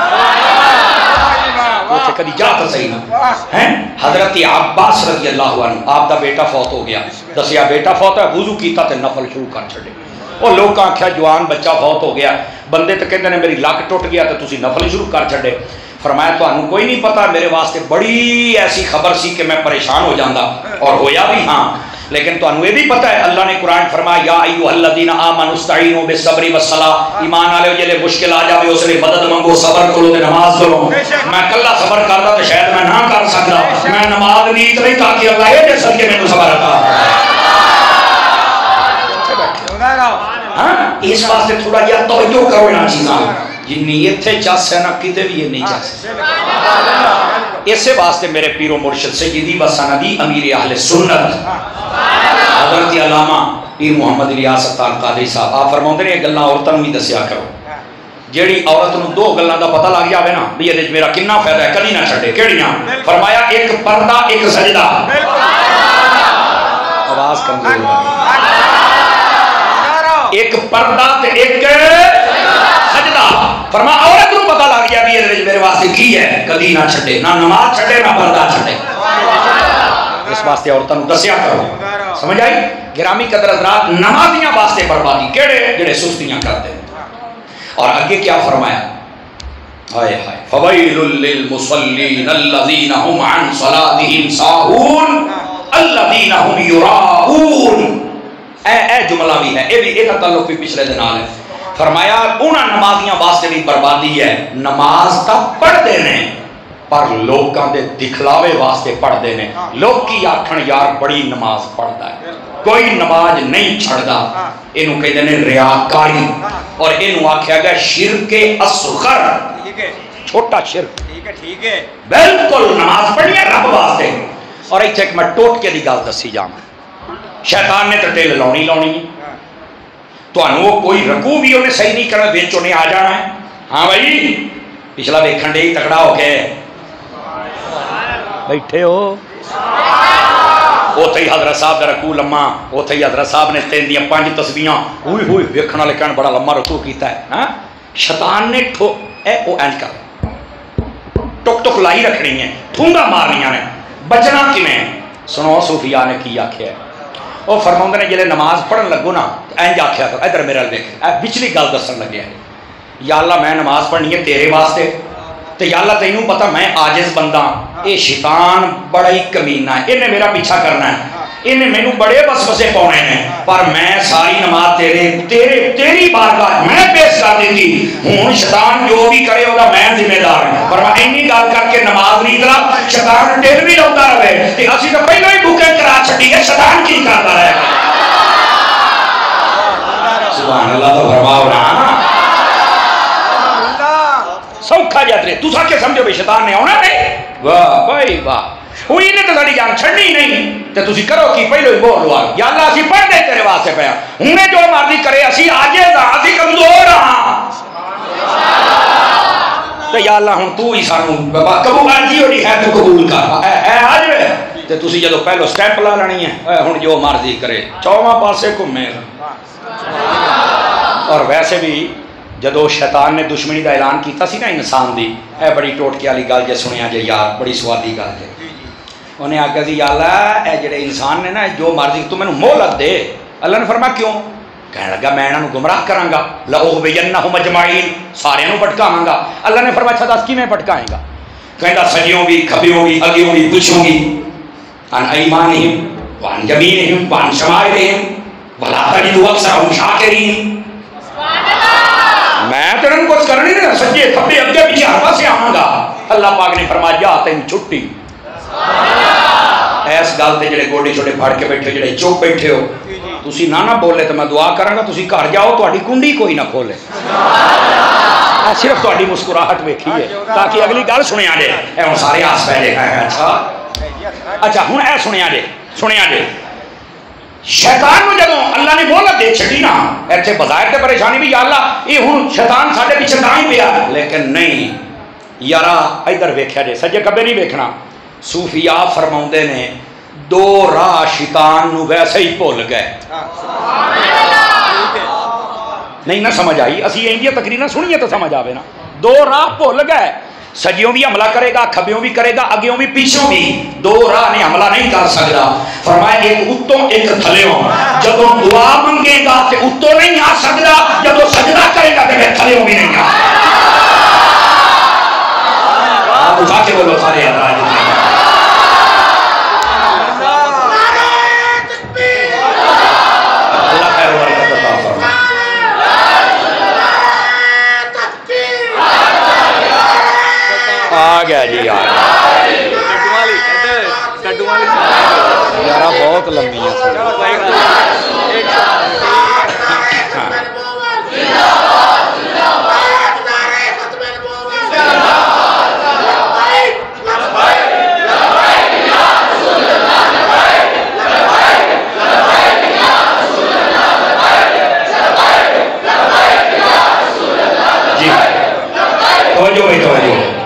اوتھے کدی جاتا صحیح نہ ہیں حضرت عباس رضی اللہ عنہ آپ دا بیٹا فوت ہو گیا دسیا بیٹا فوت ہے وضو کیتا تے نفل شروع کر چھڑے وہ لوگ آکھیا جوان بچہ فوت ہو گیا بندے تے کہندے نے میری لک ٹوٹ گیا تے تسی نفل شروع کر چھڑے فرمایا تو انہوں کوئی نہیں پتا میرے واسطے بڑی ایسی خبر سی کہ میں پریشان ہو جاندہ اور ہویا بھی ہاں لیکن تو انہوں یہ بھی پتا ہے اللہ نے قرآن فرمایا یا ایوہ الذین آمنوا استعینوا بالصبر والصلاۃ ایمان والے جلے مشکل آ جاوے اس نے مدد منگو صبر کرو تے نماز کرو میں کلا صبر کردا تے شاید میں نہ کر سکدا میں نماز نیت نہیں تاکہ اللہ یہ دے سکے میں صبر عطا ہاں اس واسطے تھوڑا یا توجہ کرو انہاں چیزاں جنی ایتھے چاس ہے نا کدے بھی یہ نہیں چاس اسے واسطے میرے پیر و مرشد سیدی و سندی امیر اہل سنت حضرت علامہ پیر محمد الیاس اتار قادری صاحب آپ فرماؤندے نے گلاں عورتاں بھی دسیا کرو جیڑی عورت نو دو گلاں دا پتہ لگ جاوے نا بھی یہ میرا کتنا فائدہ ہے کدی نہ چھڈے کیڑیاں فرمایا ایک پردہ ایک سجدہ آواز کمزور ہے ایک پردہ تے ایک سجدہ فرما عورت نو پتہ لگ گیا بھی یہ میرے واسطے کی ہے کدی نہ چھڈے نہ نماز چھڈے نہ پردہ چھڈے اس واسطے عورتاں نو دسیا کرو سمجھ آئی گرامی قدر حضرات نمازیاں واسطے بربادی کیڑے جڑے سستیاں کرتے ہیں اور آگے کیا فرمایا ہائے ہائے فویل للمصلین الذین هم عن صلاتهم ساہون الذین هم یراؤون اے جملہ بھی ہے یہ تعلق بھی پچھلے دن ہے فرمایا انہاں نمازیاں واسطے بھی بربادی ہے نماز تا پڑھ دینے پر لوگاں دے دکھلاوے واسطے پڑھ دینے لوگ کی آکھن یار بڑی نماز پڑھتا ہے کوئی نماز نہیں چھڑدا انہوں کہتے ہیں ریاکاری اور انہوں آکھیا گیا شرک اصغر چھوٹا شرک بالکل نماز پڑھنی ہے رب واسطے اور ایک ایک میں ٹوٹ کے دی گل دسی جاواں شیطان نے تٹیل لونی لونی تو انہوں کوئی رکوع بھی انہیں صحیح نہیں کرنا بیچ انہیں آ جانا ہے ہاں بھائی پچھلا دیکھن دے ہی تکڑا ہو کے بیٹھے ہو وہ تھی حضرت صاحب دا رکوع لمحہ وہ تھی حضرت صاحب نے تین دیاں 5 تسبیحاں ہوئی ہوئی ویکھنا لکھن بڑا لمحہ رکوع کیتا ہے ہاں شیطان نے اے او اینج کر ٹک ٹک لائی رکھنی ہے ٹھونگا مارنیاں نے بچنا کیویں سنو صوفیاء نے کی آکھیا ہے وہ فرماؤندے نے جلے نماز پڑھن لگو نا اینج آکھیا کرو ادھر میرے دیکھ اے پچھلی گل دسن لگیا ہے یا اللہ میں نماز پڑھنی ہے تیرے واسطے تو یا اللہ تینوں پتہ میں عاجز بندہ اے شیطان بڑا ہی کمینہ ہے انہیں میرا پیچھا کرنا ہے انہیں میں بڑے وسوسے پاؤنے ہیں پر میں ساری نماز تیری بارگاہ میں پیش کر دیتی ہوں شیطان جو بھی کرے ہوگا میں ذمہ دار ہوں پر میں اینی گل کر کے نماز نہیں کرا شیطان ٹل بھی لوٹا رہے کہ اسی تو پہلے ہی بھوکے کرا چھٹی ہے شیطان کی کرتا رہے سبحان اللہ تو فرماؤ نا سوکھا جاتے رہے تو سا کے سمجھو بھی شیطان نے ہونا نہیں واہ بھائی واہ ہوئی نے تو ساری جان چھڑنی نہیں تے تسی کرو کی پہلو ہی بول لو یا اللہ اسی پڑھنے تیرے واسطے پیا ہوں جو مرضی کرے اسی عاجز ہاں اسی کمزور ہاں تے یا اللہ ہن تو ہی سانو قبول جی ہوئی ہے تو قبول کر اے آج تے تسی جدو پہلو سٹیمپ لا لینی ہے ہن جو مرضی کرے چواں پاسے گھومے اور ویسے بھی جدو شیطان نے دشمنی دا اعلان کیتا سی نا انسان دی اے بڑی ٹوٹکے والی گل جے سنیا جے یار بڑی سوادی گل جے انہیں آگیا سی یا اللہ اے جڑے انسان نے نا جو مرضی تو میں نے مہلت دے اللہ نے فرمایا کیوں کہنے لگا میں انہوں گمراہ کراں گا لَأُغْوِيَنَّهُمْ أَجْمَعِينَ سارے انہوں بھٹکاواں گا اللہ نے فرمایا اچھا دس کی میں بھٹکائیں گا کہندا سجیوں بھی کھبیوں بھی اگیوں بھی پچھوں بھی عن ایمانہم وعن یمینہم وعن شمائلہم وَلَا تَجِدُ أَكْثَرَهُمْ شَاكِرِينَ میں تو انہوں کچھ کرنی نہیں سجے کھبے اگے پیچھے ہر پاسے آواں گا اللہ پاک نے فرمایا جا تین چھٹی ایس گل تے جڑے گوڈے چھوٹے پھڑ کے بیٹھے جڑے چپ بیٹھے ہو تسی نہ بولے تو میں دعا کراں گا تسی گھر جاؤ تہاڈی کنڈی کوئی نہ کھولے صرف تہاڈی مسکراہٹ ویکھی ہے تاکہ اگلی گل سنیا جے اے ہن سارے ہس پے لے اچھا ہن اے سنیا جے شیطان نو جدوں اللہ نے مہلت دے چھڈی نا ایتھے بظاہر تے پریشانی بھی یا اللہ یہ ہن شیطان ساڈے پیچھے تاں ہی پیا لیکن نہیں یارا ادھر ویکھیا جے سجے کبے نہیں ویکھنا صوفیاء فرماؤندے نے دو راہ شیطان نو ویسے ہی بھول گئے نہیں نہ سمجھ آئی اسی اندیا تقریریں سنیے تو سمجھ آوے نا دو راہ بھول گئے سجیوں بھی حملہ کرے گا کھبیوں بھی کرے گا اگیوں بھی پیچھوں بھی دو راہ نے حملہ نہیں کر سکتا فرمایا ایک اتوں ایک تھلیوں جب دعا منگے گا تے اتوں نہیں آ سکتا جب سجدہ کرے گا تے تھلیوں بھی نہیں آ آپ اٹھا کے بولو سارے ادراج گیا جی یار بہت لمبی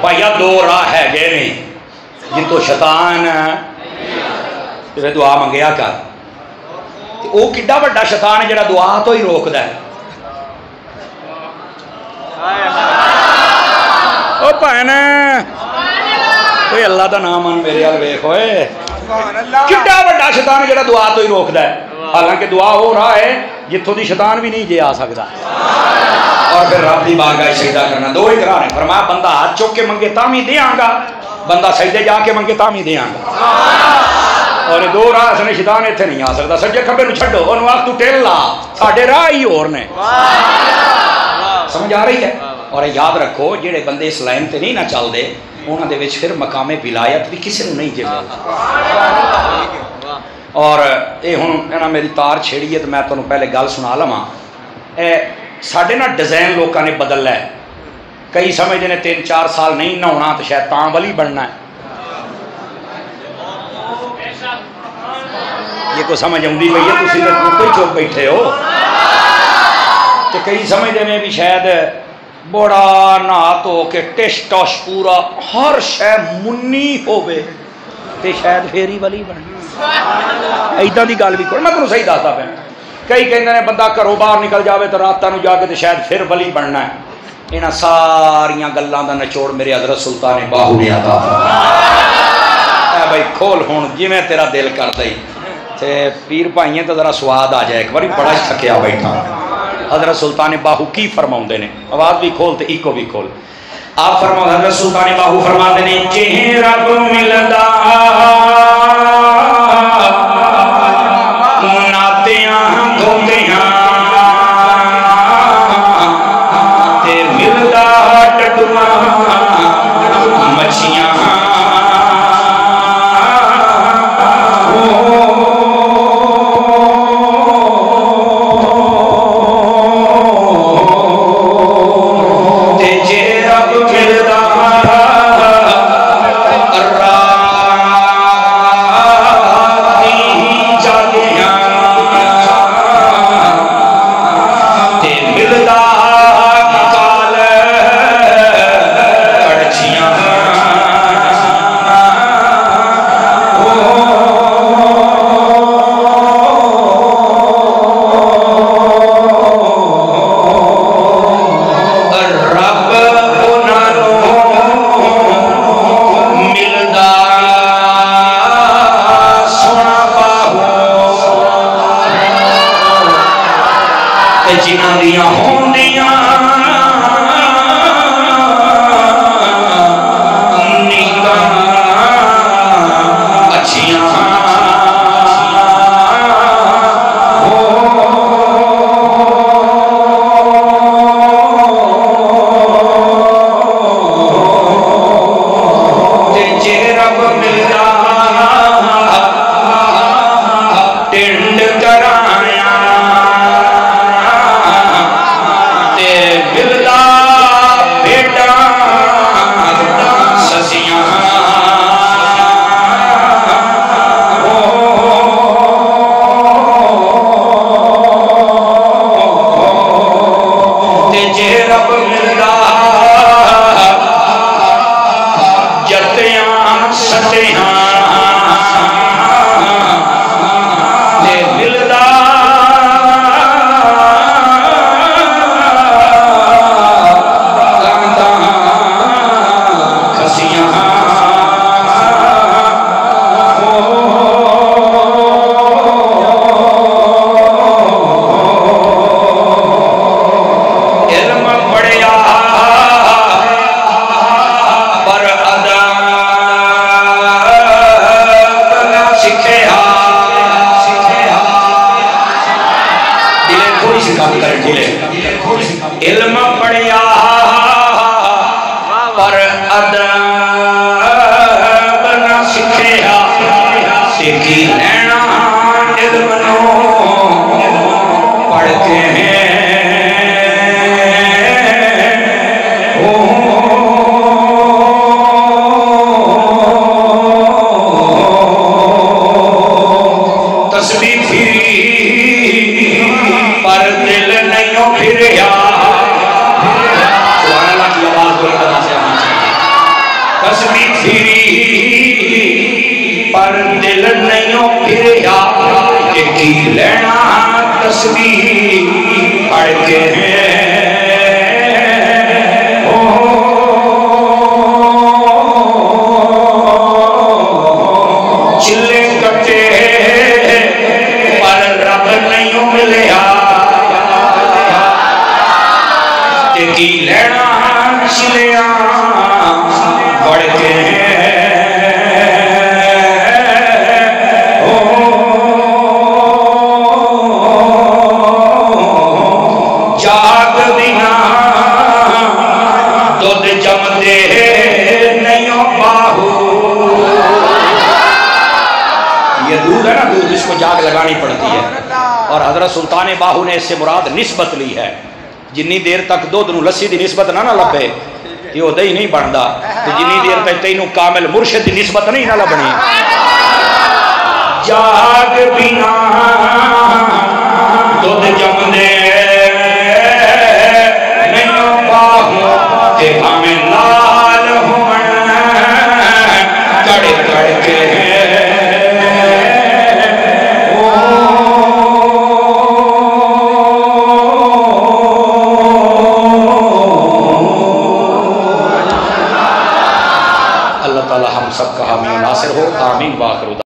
بھائیا دو راہ ہے گئے نہیں جن تو شیطان تیرے دعا منگیا کر وہ کڈا بڑا شیطان ہے جڑا دعا تو ہی روک دا ہے او بھین کوئی اللہ دا نام مان میرے حال ویکھ ہوئے کڈا بڑا شیطان ہے جڑا دعا تو ہی روک دا ہے حالانکہ دعا ہو رہا ہے جتوں دی شیطان بھی نہیں جے آ سکتا اور پھر رب دی بارگاہ سجدہ کرنا دو ہی طرح نے فرمایا بندہ ہاتھ چک کے منگے تاں بھی دیاں گا بندہ سجدے جا کے منگے تاں بھی دیاں گا اور دو راہ سنے شیطان ایتھے نہیں آ سکتا سجے کھبے نو چھڈو اونوں آکھ تو ٹل لا ساڈے راہ ہی اور نے سمجھ آ رہی ہے اور یاد رکھو جڑے بندے اس لائن تے نہیں نہ چل دے انہاں دے وچ پھر مقام ولایت بھی کسے نوں نہیں جے اور اے ہن انہاں میری تار چھیڑی ہے تے میں تانوں پہلے گل سنا لواں اے ساڈے نا ڈیزائن لوکاں نے بدل ہے کئی سمجھتے ہیں 3-4 سال نہیں نہونا تو شاید تاں ولی بننا ہے یہ کوئی سمجھ آتی پئی ہے تسی کوئی چوک بیٹھے ہو تو کئی سمجھتے ہیں بھی شاید بڑا نہا تو کہ ٹش ٹش پورا ہر شے منی ہوے تے شاید پھیری ولی بننا ایداں دی گل بھی کرو میں تانوں صحیح دسدا پیا کئی کہندے نے بندہ گھروں باہر نکل جاوے تو راتاں نوں جا کے تے شاید پھر ولی بننا ہے انہاں ساریاں گلاں دا نچوڑ میرے حضرت سلطان باہو نے عطا فرمایا اے بھائی کھول ہن جویں تیرا دل کردا ہی تے پیر بھائیاں تے ذرا سواد آ جائے ایک باری بڑا تھکیا بیٹھا حضرت سلطان باہو کی فرماؤندے نے آواز بھی کھول تے ایکو بھی کھول آپ فرماؤ حضرت سلطان باہو فرماتے نے چہرہ رب ملدا ناتیاں دھوندیاں تے ملدا ٹڈواں مچھیاں پر ادب نہ سکھیا سکھی لینا علم نو پڑھ کے تسبیح پھری پر دل نہیں پھریا سبحان اللہ کی آواز بلند سے آنی چاہیے تسبیح پھری پر دل نہیں پھریا کی لینا تسبیح پڑھ کے چلے کٹے پر رب نہیں ملیا کی لینا چلیاں بڑھ کے جاگ بنا دودھ جم دے نہیں باہو یہ دودھ ہے نا دودھ جس کو جاگ لگانی پڑتی ہے اور حضرت سلطان باہو نے اس سے مراد نسبت لی ہے جنی دیر تک دودھ نو لسی دی نسبت نہ لبے یہ وہ دہی نہیں بنتا تو جنی دیر تک تینوں کامل مرشد دی نسبت نہیں نہ لبنی جاگ بنا دودھ جم دے نہیں باہو تے ہمیں لال ہون کڑ کڑ کے اللہ تعالی ہم سب کا حامی و ناصر ہو آمین باقر